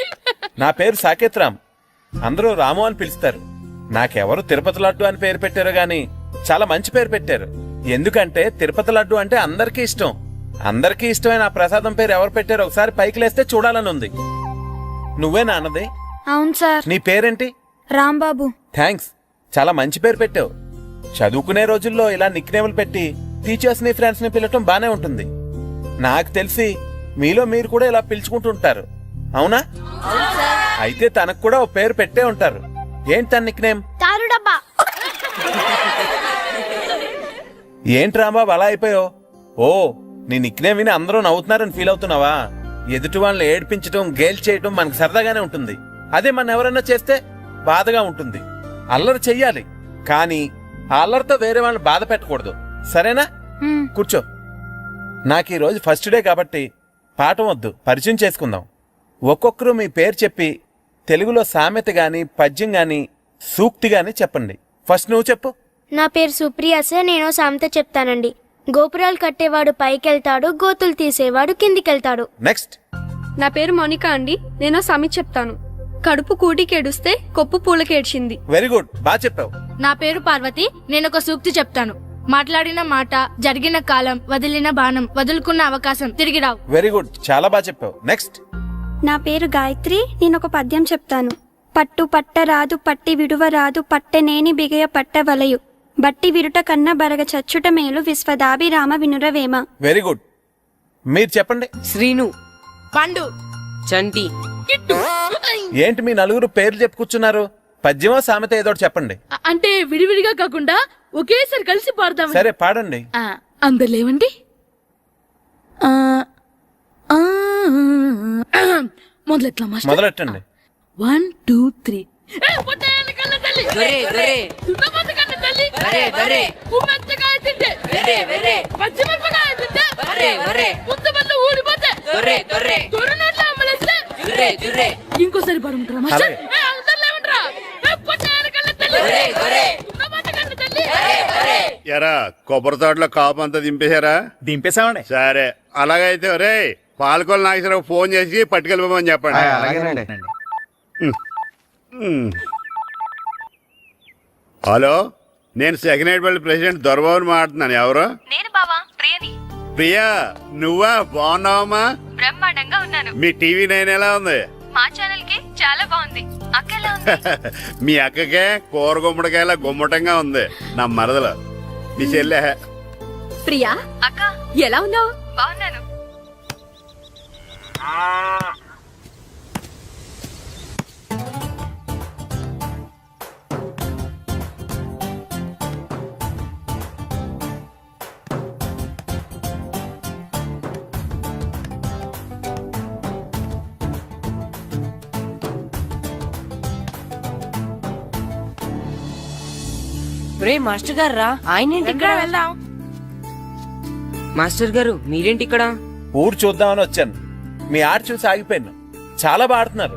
నా పేరు సాకేత్ రామ్. అందరూ రాము అని పిలుస్తారు. నాకెవరు తిరుపతి లడ్డు అని పేరు పెట్టారో గాని చాలా మంచి పేరు పెట్టారు. ఎందుకంటే తిరుపతి లడ్డు అంటే అందరికీ ఇష్టం. అందరికీ ఇష్టమైన ఆ ప్రసాదం పేరు ఎవరు పెట్టారో ఒకసారి పైకి లేస్తే చూడాలని ఉంది. నువ్వేనా అన్నది? అవును సార్. నీ పేరేంటి? రాంబాబు. థ్యాంక్స్, చాలా మంచి పేరు పెట్టావు. చదువుకునే రోజుల్లో ఇలా నిక్నేములు పెట్టి టీచర్స్ ని ఫ్రెండ్స్ ని పిలవటం బానే ఉంటుంది. నాకు తెలిసి మీలో మీరు కూడా ఇలా పిలుచుకుంటుంటారు, అవునా? అయితే తనకు కూడా ఓ పేరు పెట్టే ఉంటారు. ఏంటి తన నిక్నేమ్? తారు డబ్బా. ఏంటి రాంబాబు అలా అయిపోయావు? ఓ, నీ నిక్నేమ్ విని అందరూ నవ్వుతున్నారని ఫీల్ అవుతున్నావా? ఎదుటి వాళ్ళని ఏడ్పించడం, గేల్ చేయడం మనకు సరదాగానే ఉంటుంది. అదే మన ఎవరైనా చేస్తే బాధగా ఉంటుంది. అల్లరి చెయ్యాలి, కానీ ఆ అల్లరితో వేరే వాళ్ళని బాధ పెట్టకూడదు, సరేనా? కూర్చో. నాకు ఈ రోజు ఫస్ట్ డే కాబట్టి పాఠం వద్దు, పరిచయం చేసుకుందాం. ఒక్కొక్కరు మీ పేరు చెప్పి తెలుగులో సామెత గాని, పద్యం గాని, సూక్తి గాని చెప్పండి. ఫస్ట్ నువ్వు చెప్పు. నా పేరు సుప్రియ సార్. నేను సామెత చెప్తానండి. గోపురాలు కట్టేవాడు పైకెళ్తాడు, గోతులు తీసేవాడు కిందికెళ్తాడు. నెక్స్ట్. నా పేరు మోనికా అండి. నేను సామెత చెప్తాను. కడుపు కూటికేడుస్తే కొప్పు పూలకేడ్చింది. వెరీ గుడ్, బాగా చెప్పావు. నా పేరు పార్వతి. నేను ఒక సూక్తి చెప్తాను. మాట్లాడిన మాట, జరిగిన కాలం, వదిలిన బాణం, వదులుకున్న అవకాశం తిరిగి రావు. వెరీ గుడ్, చాలా బాగా చెప్పావు. నెక్స్ట్. నా పేరు గాయత్రి. నేను ఒక పద్యం చెప్తాను. పట్టు పట్టరాదు, పట్టి విడువరాదు, పట్టనేని బిగయ పట్టవలయు, బట్టి విరుట కన్నా బరగ చచ్చుట మేలు, విశ్వదాభిరామ వినురవేమ. Very good. మీరు చెప్పండి. శ్రీను. పండు. చంటి. ఏంటి మీ నలుగురు పేర్లు చెప్పుకూర్చున్నారు? పద్యమో సామెత ఏదో చెప్పండి. అంటే విడివిడిగా కాకుండా ఒకేసారి కలిసి పాడదాం. సరే, పాడండి. అందరు లేవండి. మొదలెట్టండి. 1 2 3. ఇంకోసారి పాడుకుంటారా మాస్టర్? ఎరా, కొబ్బరి తోటలో కాపు అంతా దింపేశారా? దింపేశామండి. సరే, అలాగైతే రే పాలకొల నాగేశ్వరరావు ఫోన్ చేసి పట్టుకెళ్ళిపోమని చెప్పండి. హలో, నేను సెకండ్ హెడ్ బల్లి ప్రెసిడెంట్ దొరబాబుని మాట్లాడుతున్నాను. ఎవరు? నేను బావా, ప్రియని. ప్రియా, నువ్వా? బాగున్నావమ్మా? బ్రహ్మాండంగా ఉన్నాను. మీ టీవీ 9 ఎలా ఉంది? మా ఛానల్ కి చాలా బాగుంది. అక్క ఎలా ఉంది? మీ అక్కకే కూర గుమ్మడికాయల గుమ్మటంగా ఉంది. నా మరదలు మీ చెల్లె. ప్రియా అక్క ఎలా ఉన్నావు? బాగున్నాను. రే మాస్టర్ గారు రా, ఆయన ఏంటి ఇక్కడ? వెళ్దాం. మాస్టర్ గారు మీరేంటి ఇక్కడ? ఊరు చూద్దామని వచ్చాను. మీ ఆట చూసి ఆగిపోయాను. చాలా బాడుతున్నారు.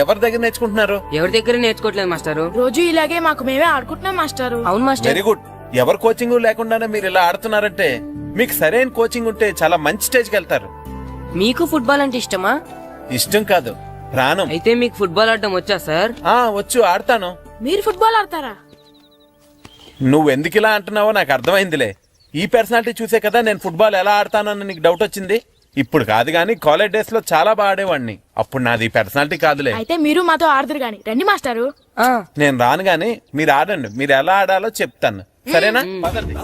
ఎవరి దగ్గర నేర్చుకుంటున్నారు? ఎవరి దగ్గర నేర్చుకోవట్లేదు మాస్టారు. రోజు ఇలాగే మాకు మేమే ఆడుకుంటున్నాం మాస్టారు. అవును మాస్టర్. Very good. ఎవరి కోచింగ్ లేకుండానే మీరు ఇలా ఆడుతున్నారంటే మీకు సరైన కోచింగ్ ఉంటే చాలా మంచి స్టేజ్కి వెళ్తారు. మీకు ఫుట్బాల్ అంటే ఇష్టమా? ఇష్టం కాదు, ప్రాణం. అయితే మీకు ఫుట్బాల్ ఆడడం వచ్చా సార్? వచ్చు, ఆడతాను. మీరు ఫుట్బాల్ ఆడతారా? నువ్వెందుకు ఇలా అంటున్నావో నాకు అర్థమైందిలే. ఈ పర్సనాలిటీ చూసే కదా నేను ఫుట్బాల్ ఎలా ఆడతానని నీకు డౌట్ వచ్చింది. ఇప్పుడు కాదు గానీ కాలేజ్ డేస్ లో చాలా బాగా ఆడేవాడిని. అప్పుడు నాది పర్సనాలిటీ కాదులే. అయితే మీరు మాతో ఆడదురు గాని రండి మాస్టారు. నేను రాను గానీ మీరు ఆడండి. మీరు ఎలా ఆడాలో చెప్తాను, సరేనా? పదండి.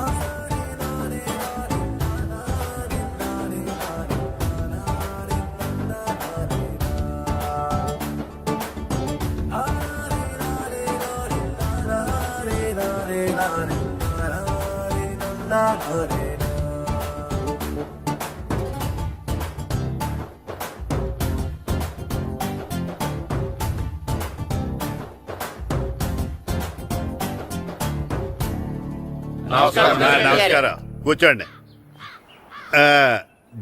నమస్కారం, కూర్చోండి.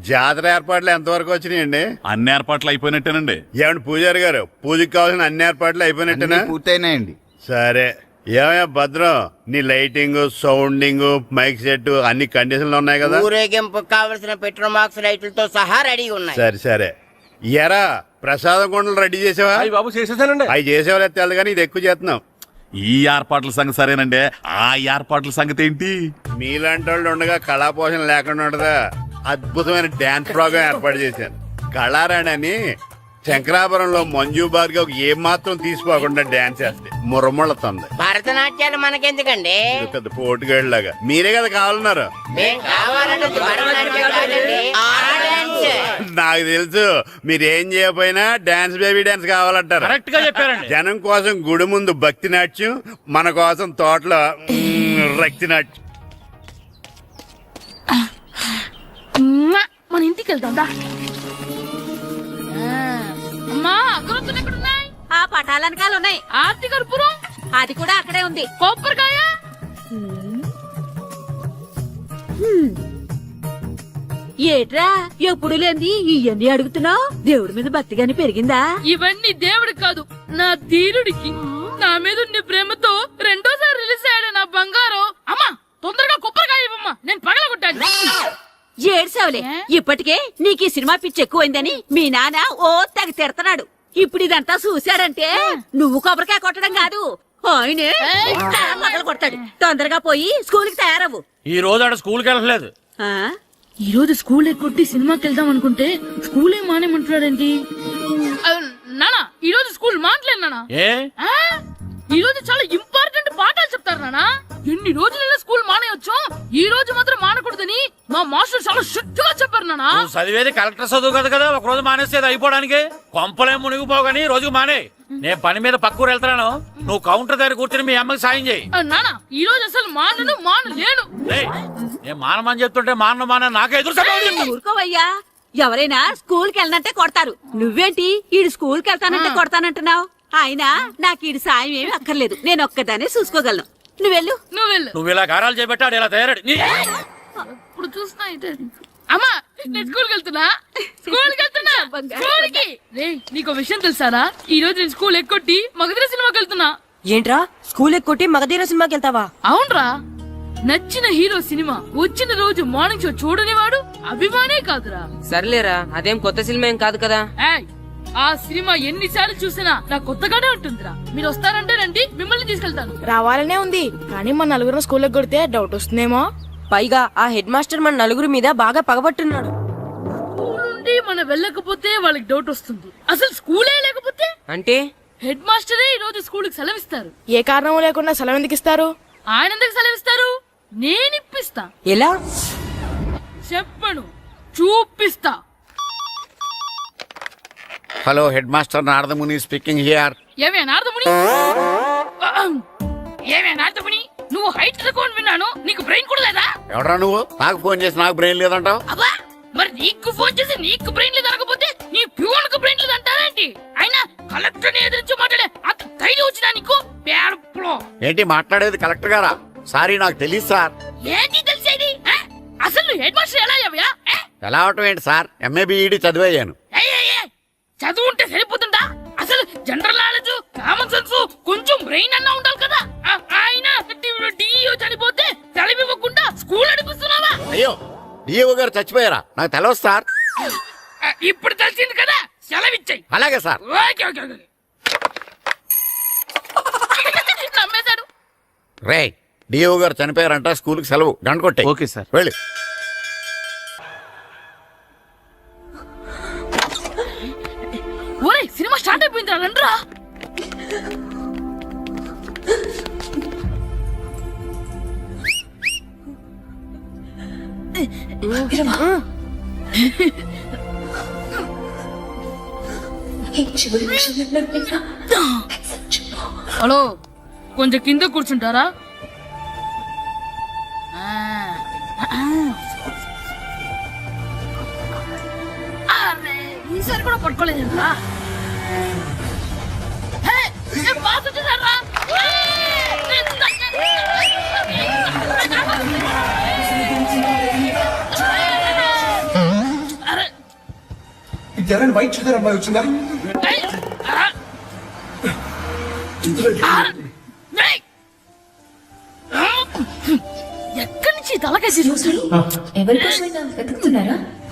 జాతర ఏర్పాట్లు ఎంతవరకు వచ్చినాయండి? అన్ని ఏర్పాట్లు అయిపోయినట్టేనండి. ఏమండి పూజారి గారు, పూజకి కావాల్సిన అన్ని ఏర్పాట్లు అయిపోయినట్టేనా? పూర్తయినాయండి. సరే. ఏమయ్యా భద్రం, నీ లైటింగ్, సౌండింగ్, మైక్ సెట్ అన్ని కండిషన్లు ఉన్నాయి కదా? ఊరేగింపు కావలసిన పెట్రోల్ మార్క్స్ లైట్లతో సహా రెడీ ఉన్నాయి. సరే సరే. ఎరా ప్రసాదం కొండలు రెడీ చేసావా? బాబు చేసేసానండి. అవి చేసేవాళ్ళు తెలదు కానీ ఇది ఎక్కువ చేస్తున్నాం. ఈ ఏర్పాట్ల సంగతి సరేనండి, ఆ ఏర్పాట్ల సంగతి ఏంటి? మీలాంటి వాళ్ళు ఉండగా కళాపోషణ లేకుండా ఉండదా? అద్భుతమైన డాన్స్ ప్రోగ్రామ్ ఏర్పాటు చేశాను. కళారాణి అని శంకరాపురంలో మంజు భార్గవ్ ఏం మాత్రం తీసుకోకుండా డాన్స్ చేస్తే మురముళ్ళతుంది. భరతనాట్యాలు మనకెందుకండి? ఇది పెద్ద పోటుగాళ్ళలాగా మీరే కదా కావాలన్నారు. నాకు తెలుసు మీరేం చేయకపోయినా డాన్స్ బేబీ డాన్స్ కావాలంటారు. కరెక్ట్ గా చెప్పారండి. జనం కోసం గుడి ముందు భక్తి నాట్యం, మన కోసం తోటలో రక్తి నాట్యం. మన ఇంటికి వెళ్తాం దా. అమ్మా అగరొత్తులు ఎక్కడున్నాయి? ఆ పటాలనకాలు ఉన్నాయి. ఆర్తి కర్పూరం అది కూడా అక్కడే ఉంది. కొబ్బరికాయ ఏట్రా ఎప్పుడు లేని ఇవన్నీ అడుగుతున్నావు? దేవుడి మీద భక్తి గాని పెరిగిందా? ఇవన్నీ దేవుడికి కాదు, నా ధీరుడికి. నా మీద ఉన్న ప్రేమతో రెండోసారి రిలీజ్ అయ్యాడు నా బంగారం. అమ్మా తొందరగా కొబ్బరికాయ ఇవ్వమ్మా, నేను పగలగొట్టాను. ఏడ్సావులే, ఇప్పటికే నీకు ఈ సినిమా పిచ్చి ఎక్కువైందని మీ నాన్న ఓ తెగ తిడతాడు. ఇప్పుడు ఇదంతా చూశాడంటే నువ్వు కొబ్బరికాయ కొట్టడం కాదు, ఆయనే పగల కొడతాడు. తొందరగా పోయి స్కూల్ కి తయారవ్వు. ఈ రోజు ఆడ స్కూల్కి వెళ్ళలేదు. ఈ రోజు స్కూల్ ఎక్కొట్టి సినిమాకి వెళ్దాం అనుకుంటే స్కూల్ ఏం మానేమంటున్నాడేంటి? నానా ఈ రోజు స్కూల్ మానట్లేదు నానా. ఈ రోజు చాలా ఇంపార్టెంట్ పాఠాలు చెప్తారు నానా. ఎన్ని రోజులైనా స్కూల్ మానేయొచ్చు, ఈ రోజు మాత్రం మానకూడదని మా మాస్టర్ చాలా స్ట్రిక్ట్ గా చెప్పారు నానా. చదివేది కలెక్టర్ చదువు కదా కదా, ఒక రోజు మానేసేది అయిపోవడానికి. కొంపలేం మునిగిపోగాని రోజుకు మానే. నేను పని మీద పక్కూరు వెళ్తున్నాను, నువ్వు కౌంటర్ దగ్గర కూర్చొని మీ అమ్మకి సాయం చేయి. నానా ఈ రోజు అసలు మానలేను. నేను మానమని చెప్తుంటే మాన నాకే ఎదురు. ఊరుకోవయ్యా, ఎవరైనా స్కూల్ కి వెళ్ళనంటే కొడతారు. నువ్వేంటి ఈడు స్కూల్ కి వెళ్తానంటే కొడతానంటున్నావు? అయినా నాకు ఈడు సాయం ఏమి అక్కర్లేదు, నేను ఒక్కదానే చూసుకోగలను. నువ్వెళ్ళు. నువ్వు ఇలా గారాలు చేపట్టాడు ఇలా తయారాడు. ఇప్పుడు చూస్తున్నా అమ్మా, నేను స్కూల్కి వెళ్తున్నా. స్కూల్కి నీకు విషయం తెలుసారా? ఈ రోజు నేను స్కూల్ ఎక్కొట్టి మగధీర సినిమాకి వెళ్తున్నా. ఏంట్రా స్కూల్ ఎక్కొట్టి మగధీర సినిమాకి వెళ్తావా? అవునరా, నచ్చిన హీరో సినిమా వచ్చిన రోజు మార్నింగ్ షో చూడని వాడు అభిమానే కాదురా. సర్లేరా, అదేం కొత్త సినిమా ఏం కాదు కదా. ఆ సినిమా ఎన్నిసార్లు చూసినా నాకు కొత్తగానే ఉంటుందిరా. మీరు వస్తారంటే రండి, మిమ్మల్ని తీసుకెళ్తాను. రావాలనే ఉంది కానీ మన నలుగురు స్కూల్కి కొడితే డౌట్ వస్తుందేమో. పైగా ఆ హెడ్ మాస్టర్ మన నలుగురి మీద బాగా పగబట్టున్నాడు. స్కూల్ నుండి మనం వెళ్ళకపోతే వాళ్ళకి డౌట్ వస్తుంది. అసలు స్కూలే లేకపోతే లేకపోతే అంటే హెడ్ మాస్టరే ఈ రోజు స్కూల్ కి సెలవిస్తారు. ఏ కారణం లేకుండా సెలవు ఎందుకు ఇస్తారు? ఆయన ఎందుకు సెలవిస్తారు? నేను ఇప్పిస్తా. ఎలా? చెప్పను, చూపిస్తా. Hello head master Naradamuni speaking here. ఏమే నారదముని, ఏమే నారదముని, నువ్వు హైట్ తక్కువ విన్నాను, నీకు బ్రెయిన్ కూడా లేదా? ఎవడరా నువ్వు? నాకు ఫోన్ చేసి నాకు బ్రెయిన్ లేదంటావు? అబ్బా, మరి నీకు ఫోన్ చేసి నీకు బ్రెయిన్ లేదనకపోతే నీ ప్యూన్కు బ్రెయిన్ లేదంటారేంటి? అయినా కలెక్టర్ ని ఎదిరించి మాట్లాడే అంత ధైర్యం వచ్చినా నీకు? పేర్పులో ఏంటి మాట్లాడేది? కలెక్టర్ గారా? సారీ, నాకు తెలియదు సార్. ఏంటి తెలిసేది? అసలు నువ్వు హెడ్ మాస్టర్ ఎలా అయ్యావా? ఎలా అవటం ఏంటి సార్? MA B Ed చదివయ్యాను. చదువు ఉంటే సరిపోతుందా? అసలు జనరల్ నాలెడ్జ్, కామన్ సెన్స్, కొంచెం బ్రెయిన్ అన్నా ఉండాలి కదా. ఆయన డిఇఓ చనిపోతే సెలవివ్వకుండా స్కూల్ నడిపిస్తున్నావా? అయ్యో, డిఓ గారు చచ్చిపోయారా? నాకు తెలవదు సార్. ఇప్పుడు తెలిసింది కదా, సెలవిచ్చాయి. అలాగే సార్. నమ్మేశాడు. రే, డిఓ గారు చనిపోయారంట, స్కూల్ కి సెలవు. గంట కొట్టే. Okay sir. వెళ్ళి. ఒరే, సినిమా స్టార్ట్ అయిపోయింది, రండ్రా. హలో, కొంచెం కింద కూర్చుంటారా? ఈసారి కూడా పట్టుకోలేదురా. వైట్ చూద్దరు అమ్మాయి వచ్చిందా? ఎక్కడి నుంచి తలకేసి చూసాడు?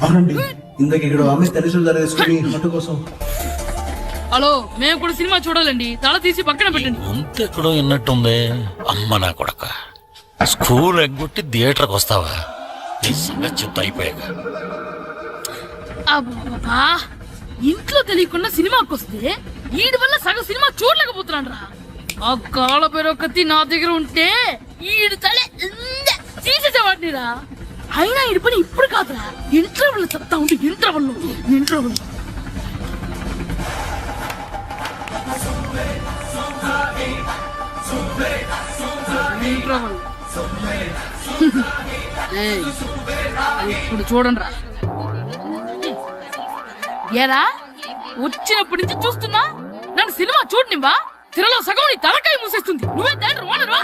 అవునండి, ఇందాక ఇక్కడ ఆమె తల్లిదండ్రులు ధరేసుకుని ఆటో కోసం. హలో, మేము కూడా సినిమా చూడాలండి, తల తీసి పక్కన పెట్టండి. అంతెక్కడో విన్నట్టుంది. అమ్మ నా కొడక, స్కూల్ ఎగ్గొట్టి థియేటర్కి వస్తావా? నీ సంగతి చెప్తా అయిపోయాక. అబ్బా, ఇంట్లో తెలియకుండా సినిమాకి వస్తే వీడి వల్ల సగం సినిమా చూడలేకపోతున్నాను రా. ఆ కాళ్ళ పేరొకటి నా దగ్గర ఉంటే ఈడు తలే తీసేసేవాడిని రా. అయినా ఈడి పని ఇప్పుడు కాదురా, ఇంటర్వెల్ చెప్తా ఉంటే ఇంటర్వెల్ ఇప్పుడు చూడండి రా. ఏరా, వచ్చినప్పటి నుంచి చూస్తున్నా, నన్ను సినిమా చూడనివ్వా? తిరలో సగం నీ తలకాయ మూసేస్తుంది. నువ్వే థియేటర్ ఓనర్వా?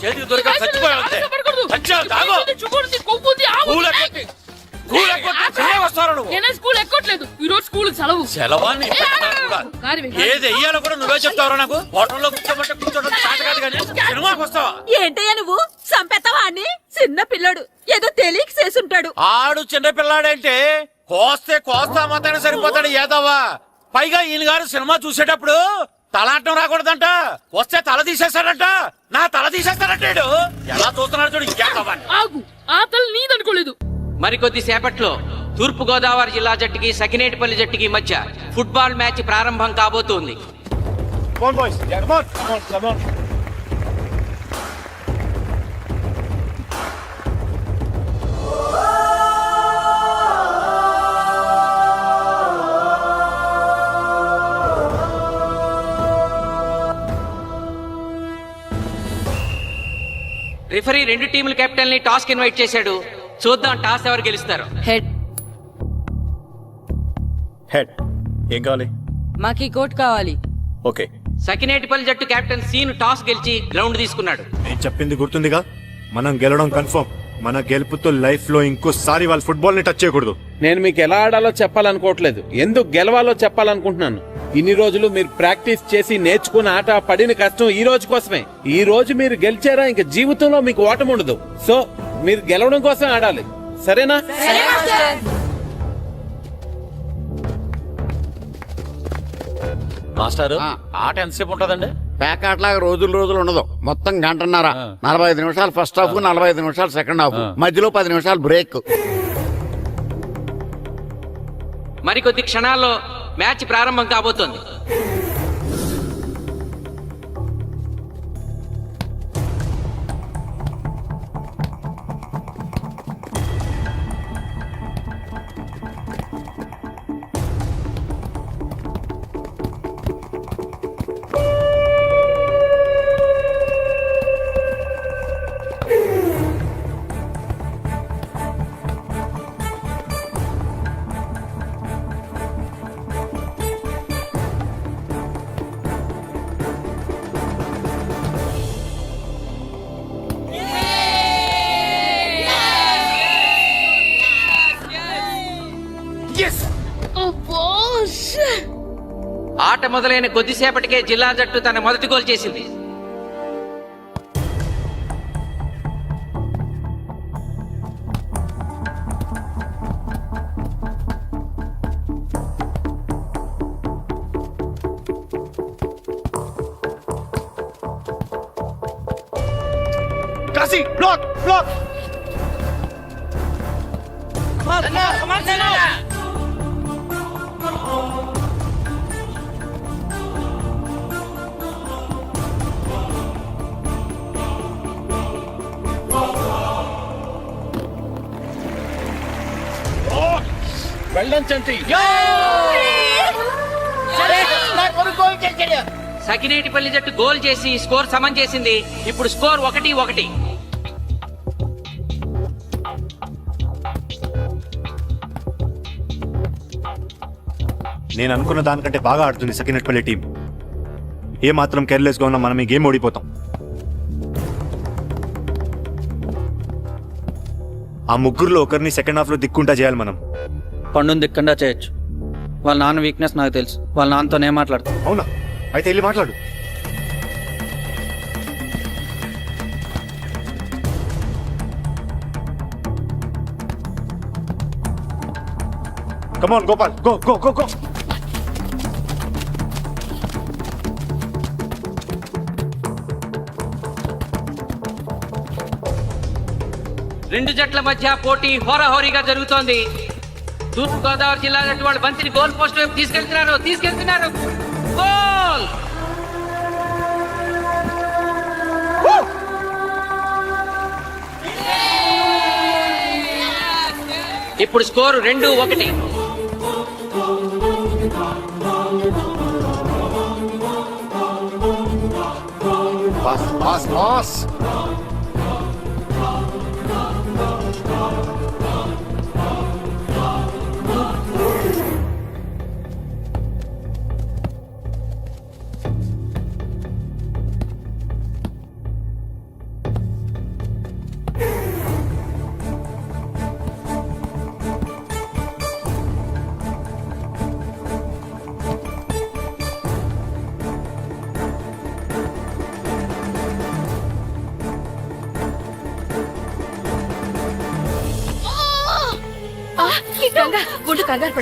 చేతికి దొరికా చచ్చిపోయావు. స్కూల్ ఎక్కట్లేదు, ఈ రోజు స్కూల్ సెలవు. సెలవాన్ని ఏది వెయ్యాలో కూడా నువ్వే చెప్తావరా? నాకు హోటల్లో కూర్చోమంటే కూర్చోడం చేత కాదు, కానీ సినిమాకి వస్తావా? ఏంటయ్యా నువ్వు చంపేస్తావా అని? చిన్న పిల్లడు ఏదో తెలియక చేసుంటాడు. ఆడు చిన్న పిల్లాడంటే కోస్తే కోస్తా మాత్రమే సరిపోతాడు ఏదవ్వా. పైగా ఈయన గారు సినిమా చూసేటప్పుడు తలాటం రాకూడదంట, వస్తే తల తీసేస్తాడంట. నా తల తీసేస్తాడంటాడు. ఎలా చూస్తున్నాడు చూడు. ఇంకేదవ్వని ఆగు, ఆ తల నీదనుకోలేదు. మరికొద్ది సేపట్లో తూర్పు గోదావరి జిల్లా జట్టుకి సకినేటిపల్లి జట్టుకి మధ్య ఫుట్బాల్ మ్యాచ్ ప్రారంభం కాబోతోంది. రిఫరీ రెండు టీముల కెప్టెన్ ని టాస్ కి ఇన్వైట్ చేశాడు. చూద్దాం టాస్ ఎవరు గెలుస్తారు. హెడ్ హెడ్ ఏం కావాలి? మాకి కోట్ కావాలి. ఓకే. సకినేటిపల్లి జట్టు కెప్టెన్ సీన్ టాస్ గెలిచి గ్రౌండ్ తీసుకున్నాడు. నేను చెప్పింది గుర్తుందిగా, మనం గెలవడం కన్ఫర్మ్. మన గెలుపుతో లైఫ్ లో ఇంకోసారి వాళ్ళ ఫుట్బాల్ ని టచ్ చేయకూడదు. నేను మీకు ఎలా ఆడాలో చెప్పాలనుకోవట్లేదు, ఎందుకు గెలవాలో చెప్పాలనుకుంటున్నాను. ఇన్ని రోజులు మీరు ప్రాక్టీస్ చేసి నేర్చుకున్న ఆట పడిన కష్టం ఈ రోజు కోసమే. ఈ రోజు మీరు గెలిచారా, ఇంక జీవితంలో మీకు ఓటమి ఉండదు. సో మీరు గెలవడం కోసం ఆడాలి, సరేనా? మాస్టారు, ఆట ఎంతసేపు ఉంటదండి? పేకాట్లాగా రోజులు ఉండదు. మొత్తం గంటన్నర. 45 నిమిషాలు ఫస్ట్ హాఫ్, 45 నిమిషాలు సెకండ్ హాఫ్, మధ్యలో 10 నిమిషాలు బ్రేక్. మరికొద్ది క్షణాల్లో మ్యాచ్ ప్రారంభం కాబోతోంది. ఆట మొదలైన కొద్దిసేపటికే జిల్లా జట్టు తన మొదటి గోల్ చేసింది. కాశీ బ్లాక్ బ్లాక్ సకినేటిపల్లి జట్టు గోల్ చేసి స్కోర్ సమం చేసింది. ఇప్పుడు స్కోర్ 1-1. నేను అనుకున్న దానికంటే బాగా ఆడుతుంది సకినేటిపల్లి టీం. ఏ మాత్రం కేర్లెస్ గా ఉన్నా మనం ఈ గేమ్ ఓడిపోతాం. ఆ ముగ్గురులో ఒకరిని సెకండ్ హాఫ్ లో దిక్కుంటా చేయాలి మనం. పండుని దిక్కుండా చేయొచ్చు. వాళ్ళ నాన్న వీక్నెస్ నాకు తెలుసు. వాళ్ళ నాన్నతో నేను మాట్లాడతాను. అవునా? అయితే వెళ్ళి మాట్లాడు. Come on, Gopal. Go, go, go, go. రెండు జట్ల మధ్య పోటీ హోరాహోరీగా జరుగుతోంది. తూర్పు గోదావరి జిల్లా జట్టు వాళ్ళు బంతిని గోల్ పోస్ట్ వైపు తీసుకెళ్తున్నారు. గోల్! ఇప్పుడు స్కోరు 2-1. Pass.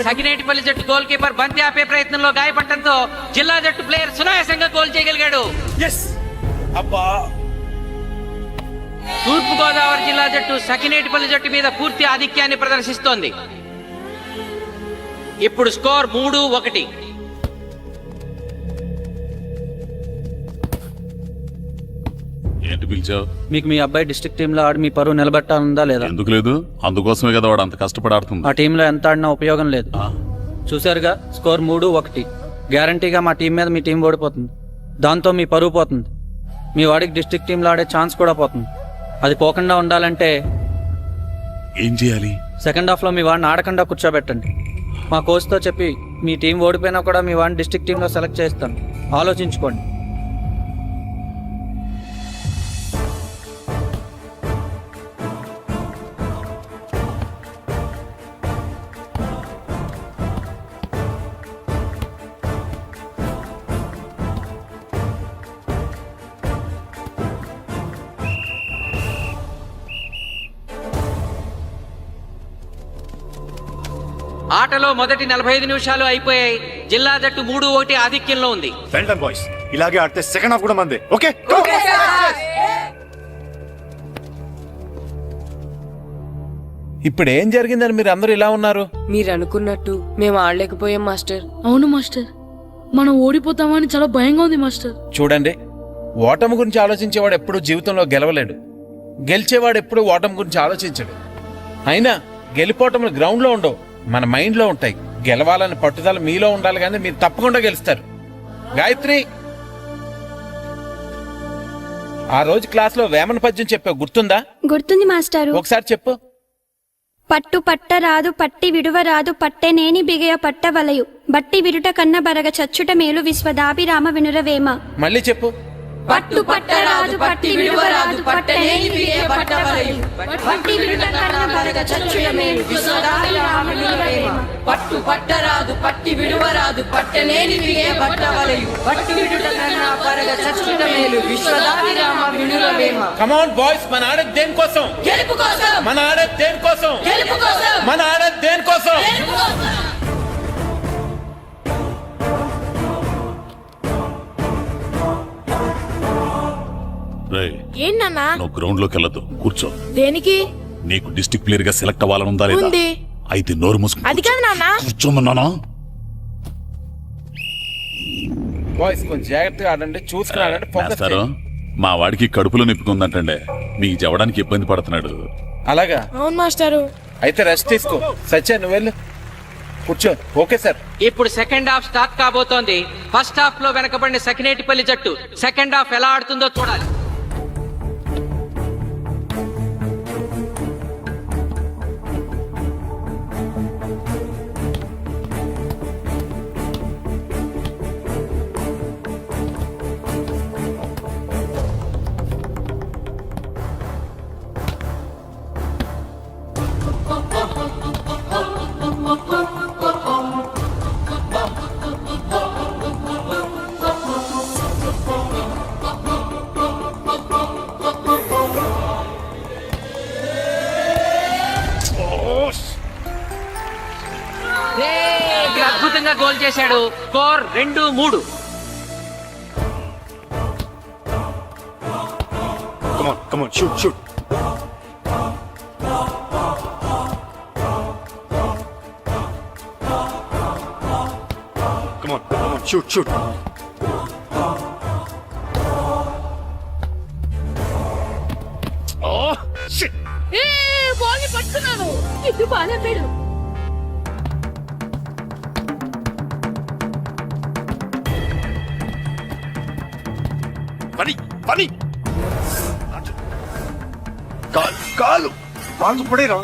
సకినేటిపల్లి జట్టు గోల్ కీపర్ బంతి ఆపే ప్రయత్నంలో గాయపడటంతో జిల్లా జట్టు ప్లేయర్ సునాయాసంగా గోల్ చేయగలిగాడు. తూర్పు గోదావరి జిల్లా జట్టు సకినేటిపల్లి జట్టు మీద పూర్తి ఆధిక్యాన్ని ప్రదర్శిస్తోంది. ఇప్పుడు స్కోర్ 3-1. ఏంటి పిలిచావు? మీకు మీ అబ్బాయి డిస్ట్రిక్ట్ టీంలో ఆడి మీ పరువు నిలబెట్టాలందా లేదా? ఎందుకు లేదు? అందుకోసమే కదా వాడు అంత కష్టపడి ఆడుతుంది. ఆ టీంలో ఎంత ఆడినా ఉపయోగం లేదు. చూసారుగా, స్కోర్ 3-1. గ్యారంటీగా మా టీం మీద మీ టీం ఓడిపోతుంది. దాంతో మీ పరువు పోతుంది. మీ వాడికి డిస్ట్రిక్ట్ టీంలో ఆడే ఛాన్స్ కూడా పోతుంది. అది పోకుండా ఉండాలంటే ఏం చేయాలి? సెకండ్ హాఫ్ లో మీ వాడిని ఆడకుండా కూర్చోబెట్టండి. మా కోచ్తో చెప్పి మీ టీం ఓడిపోయినా కూడా మీ వాడిని డిస్ట్రిక్ట్ టీంలో సెలెక్ట్ చేస్తాను. ఆలోచించుకోండి. ఆటలో మొదటి 45 నిమిషాలు అయిపోయాయి. జిల్లా జట్టు 3-1 ఆధిక్యంలో ఉంది. వెల్డన్ బాయ్స్, ఇలాగే ఆడితే సెకండ్ హాఫ్ కూడా మందే. ఓకే, ఇప్పుడు ఏం జరిగిందని మీరు అందరూ ఇలా ఉన్నారు? మీరు అనుకున్నట్టు మేము ఆడలేకపోయాం మాస్టర్. అవును మాస్టర్, మనం ఓడిపోతామని చాలా భయంగా ఉంది మాస్టర్. చూడండి, ఓటమి గురించి ఆలోచించేవాడు ఎప్పుడూ జీవితంలో గెలవలేడు, గెలిచేవాడు ఎప్పుడూ ఓటమి గురించి ఆలోచించడు. అయినా గెలిపోవటములు గ్రౌండ్లో ఉండవు, మన మైండ్లో ఉంటాయి. గెలవాలని పట్టుదల మీలో ఉండాలి, కానీ మీరు తప్పకుండా గెలుస్తారు. గాయత్రి, ఆ రోజు క్లాస్లో వేమన పద్యం చెప్పావు, గుర్తుందా? గుర్తుంది మాస్టారు. ఒకసారి చెప్పు. పట్టు పట్ట రాదు పట్టి విడువ రాదు పట్టెనేని బిగయ పట్ట వలయు బట్టి విరుట కన్న బరగ చచ్చుట మేలు విశ్వదాభిరామ వినురవేమ. మళ్ళీ చెప్పు. పట్టు పట్ట రాదు పట్టి విడువ రాదు పట్టనేని బిగయ పట్ట వలయు బట్టి విరుట కన్న బరగ చచ్చుట మేలు విశ్వదాభిరామ వినురవేమ. పట్టు పట్ట రాదు పట్టి విడువ రాదు పట్టనేని బిగయ పట్ట వలయు బట్టి విరుట కన్న బరగ చచ్చుట మేలు విశ్వదాభిరామ వినురవేమ. కమ్ ఆన్ బాయ్స్, మన ఆడేది దేనికోసం? గెలుపు కోసం. మన ఆడేది దేనికోసం? గెలుపు కోసం. మన ఆడేది దేనికోసం? గెలుపు కోసం. ఏంటన్నా? నువ్వు గ్రౌండ్ లోకి వెళ్ళదు, కూర్చో. దేనికి? నీకు డిస్ట్రిక్ట్ ప్లేయర్ గా సెలెక్ట్ అవ్వాలనుందా లేదా? ఉంది. అయితే నోరు మూసుకుని అది కాదు నాన్న. కూర్చోమన్నానా? బాయ్స్ కొంచెం జాగ్రత్తగా ఆడండి, చూసుకుని ఆడండి, ఫోకస్ మాస్టారు, చేయండి. మా వాడికి కడుపులో నొప్పికుందంటండి, మీకు చెప్పడానికి ఇబ్బంది పడుతున్నాడు. అలాగా? అవును మాస్టారు. అయితే రెస్ట్ తీసుకో. సత్య నువ్వు వెళ్ళు, కూర్చో. Okay sir. ఇప్పుడు సెకండ్ హాఫ్ స్టార్ట్ కాబోతోంది. ఫస్ట్ హాఫ్ లో వెనకబడిన సకినేటిపల్లి జట్టు సెకండ్ హాఫ్ ఎలా ఆడుతుందో చూడాలి. అద్భుతంగా గోల్ చేశాడు. Score 2-3. Come on, shoot. Come on, shoot. Oh, shit. Ball ని పట్టుకున్నాను. ఇది బాలేడు. పని కాలు బాగు పడేరా.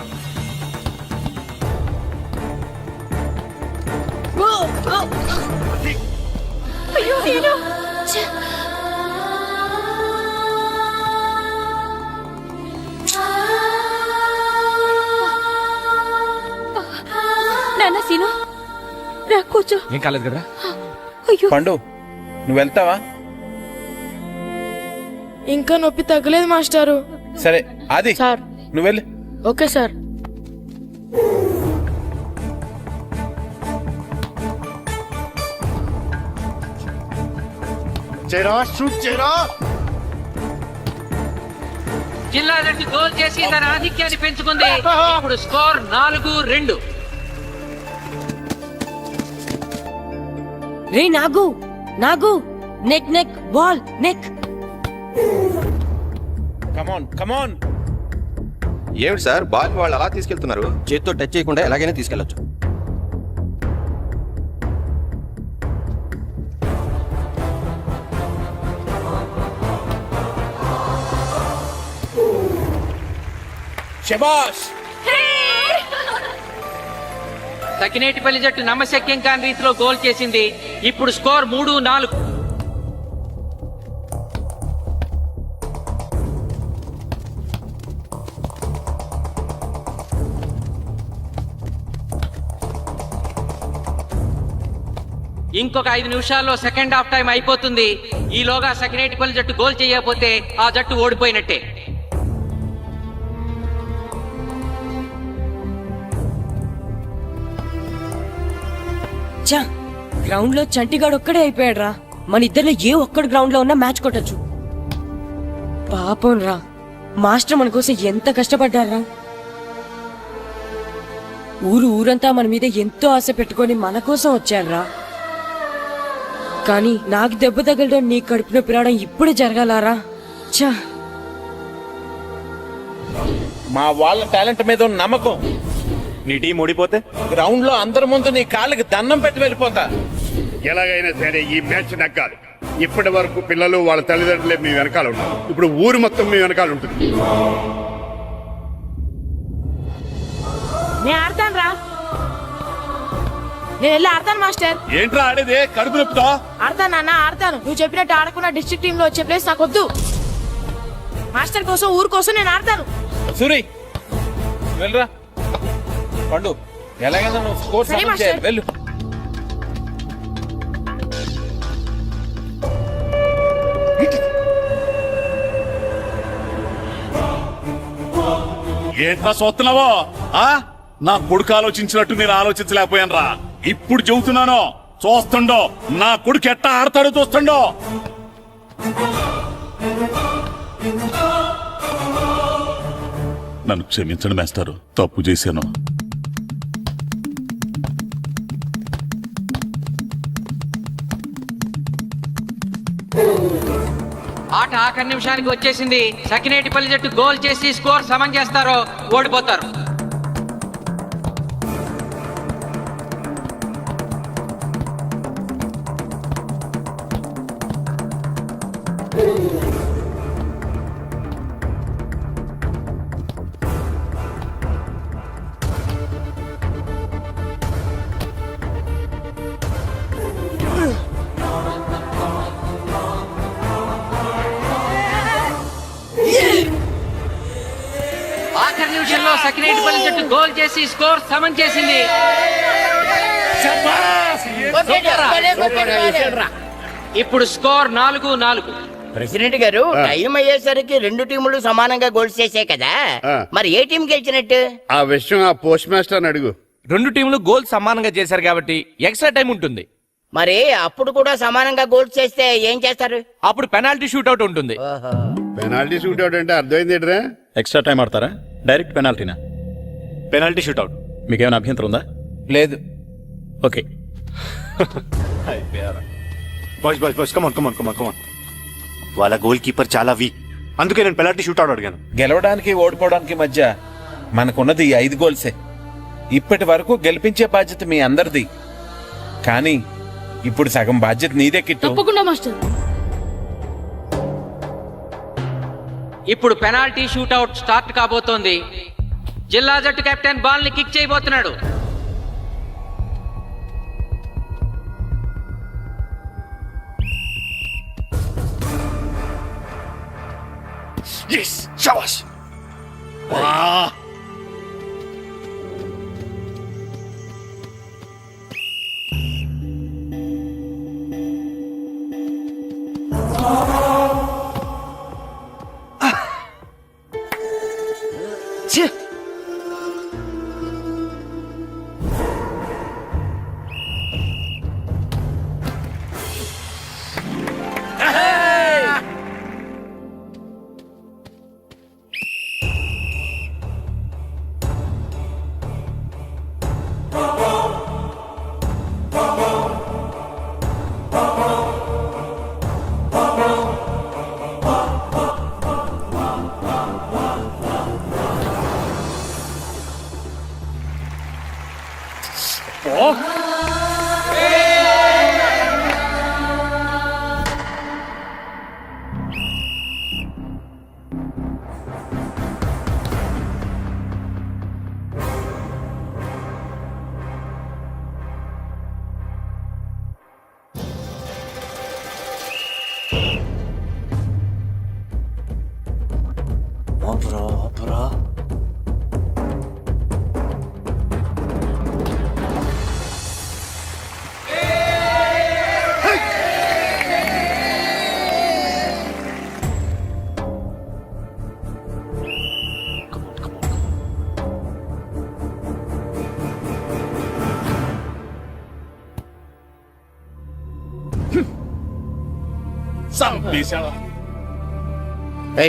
అయ్యో నేను నాన్న సీను రా కూర్చో. ఏం కాలేదు కదా? అయ్యో పండు, నువ్వు వెళ్తావా? ఇంకా నొప్పి తగ్గలేదు మాస్టారు. సరే ఆది, సార్. నువ్వు వెళ్ళు. Okay sir. షూట్ చేయరా. జిల్లా జట్టు గోల్ చేసి తన ఆధిక్యాన్ని పెంచుకుంది. ఇప్పుడు score 4-2. Ray Nagu neck ball neck. Come on. ఏమిటి సార్, బాల్ వాళ్ళు అలా తీసుకెళ్తున్నారు? చేత్తో టచ్ చేయకుండా ఎలాగైనా తీసుకెళ్లొచ్చు. శబాష్. సకినేటిపల్లి జట్టు నమ్మశక్యం కాని రీతిలో గోల్ చేసింది. ఇప్పుడు స్కోర్ 3-4. ఇంకొక 5 నిమిషాల్లో సెకండ్ హాఫ్ టైం అయిపోతుంది. ఈలోగా సకినేటిపల్లి జట్టు గోల్ చేయకపోతే ఆ జట్టు ఓడిపోయినట్టే. గ్రౌండ్ లో చంటిగాడు ఒక్కడే అయిపోయాడు రా. మన ఇద్దరిలో ఏ ఒక్కడు గ్రౌండ్ లో ఉన్నా మ్యాచ్ కొట్టచ్చు. పాపం రా, మాస్టర్ మన కోసం ఎంత కష్టపడ్డారా. ఊరంతా మన మీద ఎంతో ఆశ పెట్టుకొని మన కోసం వచ్చాడ్రా. కానీ నాకు దెబ్బ తగలడం నీ కడుపు నొప్పి రావడం ఇప్పుడే జరగాలారా? ఛా! మా వాళ్ళ టాలెంట్ మీద ఉన్న నమ్మకం. నీ టీం ఓడిపోతే గ్రౌండ్ లో అందరి ముందు నీ కాళ్ళకి దండం పెట్టి వెళ్ళిపోతా. ఎలాగైనా సరే ఈ మ్యాచ్ నగ్గాలి. ఇప్పటి వరకు పిల్లలు వాళ్ళ తల్లిదండ్రులే మీ వెనకాల ఉన్నారు. ఇప్పుడు ఊరు మొత్తం మీ వెనకాల ఉంటుంది. నేను ఆడతాను రా, నేను వెళ్ళి ఆడతాను మాస్టర్. ఏంట్రా ఆడేదే కడుపు నొప్పితో? ఆడతాను నాన్న, ఆడతాను. నువ్వు చెప్పినట్టు ఆడకుండా డిస్ట్రిక్ట్ టీమ్ లో వచ్చే ప్లేస్ నాకు వద్దు. మాస్టర్ కోసం, ఊరు కోసం నేను ఆడతాను. సూరి వెళ్ళరా. పండు ఎలాగైనా నువ్వు స్కోర్ సరే సమన్ మాస్టర్. చేయాలి. వెళ్ళు. ఏంట్రా చూస్తున్నావో? నా కొడుకు ఆలోచించినట్టు నేను ఆలోచించలేకపోయాను రా. ఇప్పుడు చెబుతున్నాను, చూస్తుండో నా కొడుకు ఎట్టా ఆడతాడో చూస్తుండో. నన్ను క్షమించండి మేస్టారు, తప్పు చేశాను. ఆట ఆఖరి నిమిషానికి వచ్చేసింది. సకినేటిపల్లి జట్టు గోల్ చేసి స్కోర్ సమన్ చేస్తారో ఓడిపోతారు. ఆఖరి నిమిషంలో సకినేటిపల్లి జట్టు గోల్ చేసి స్కోర్ సమన్ చేసింది. ఇప్పుడు స్కోర్ 4-4. ప్రెసిడెంట్ గారు, టైం అయ్యేసరికి రెండు టీములు సమానంగా గోల్స్ చేసే కదా, మరి ఏ టీం గెలిచినట్టు? ఆ విషయం ఆ పోస్ట్ మాస్టర్ అడుగు. రెండు టీంలు గోల్ సమానంగా చేశారు కాబట్టి ఎక్స్ట్రా టైం ఉంటుంది. మరి అప్పుడు కూడా సమానంగా గోల్స్ చేస్తే ఏం చేస్తారు? అప్పుడు పెనాల్టీ షూట్అవుట్ ఉంటుంది. పెనాల్టీ షూట్అవుట్ అంటే అర్థమైంది ఏంట్రా? ఎక్స్ట్రా టైం ఆడతారా, డైరెక్ట్ పెనాల్టీనా? Penalty shootout. మీకేమైనా అభ్యంతరం ఉందా? లేదు. Okay. Boys boys boys come on come on come on come on. వాళ్ళ గోల్ కీపర్ చాలా వీక్, అందుకే నేను పెనాల్టీ షూట్అవుట్ అడిగాను. గెలవడానికి ఓడిపోవడానికి మధ్య మనకున్నది 5 గోల్సే. ఇప్పటి వరకు గెలిపించే బాధ్యత మీ అందరిది. కానీ ఇప్పుడు సగం బాధ్యత నీదే కిట్టు. తప్పకుండా మాస్టర్. ఇప్పుడు పెనాల్టీ షూట్అవుట్ స్టార్ట్ కాబోతోంది. జిల్లా జట్టు కెప్టెన్ బాల్ ని కిక్ చేయబోతున్నాడు. Yes, shabash. Wow.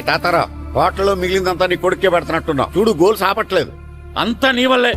తాతారా, హోటల్లో మిగిలిందంతా నీ కొడుకే పెడుతున్నట్టున్నావు. చూడు, గోల్స్ ఆపట్లేదు. అంతా నీ వల్లే.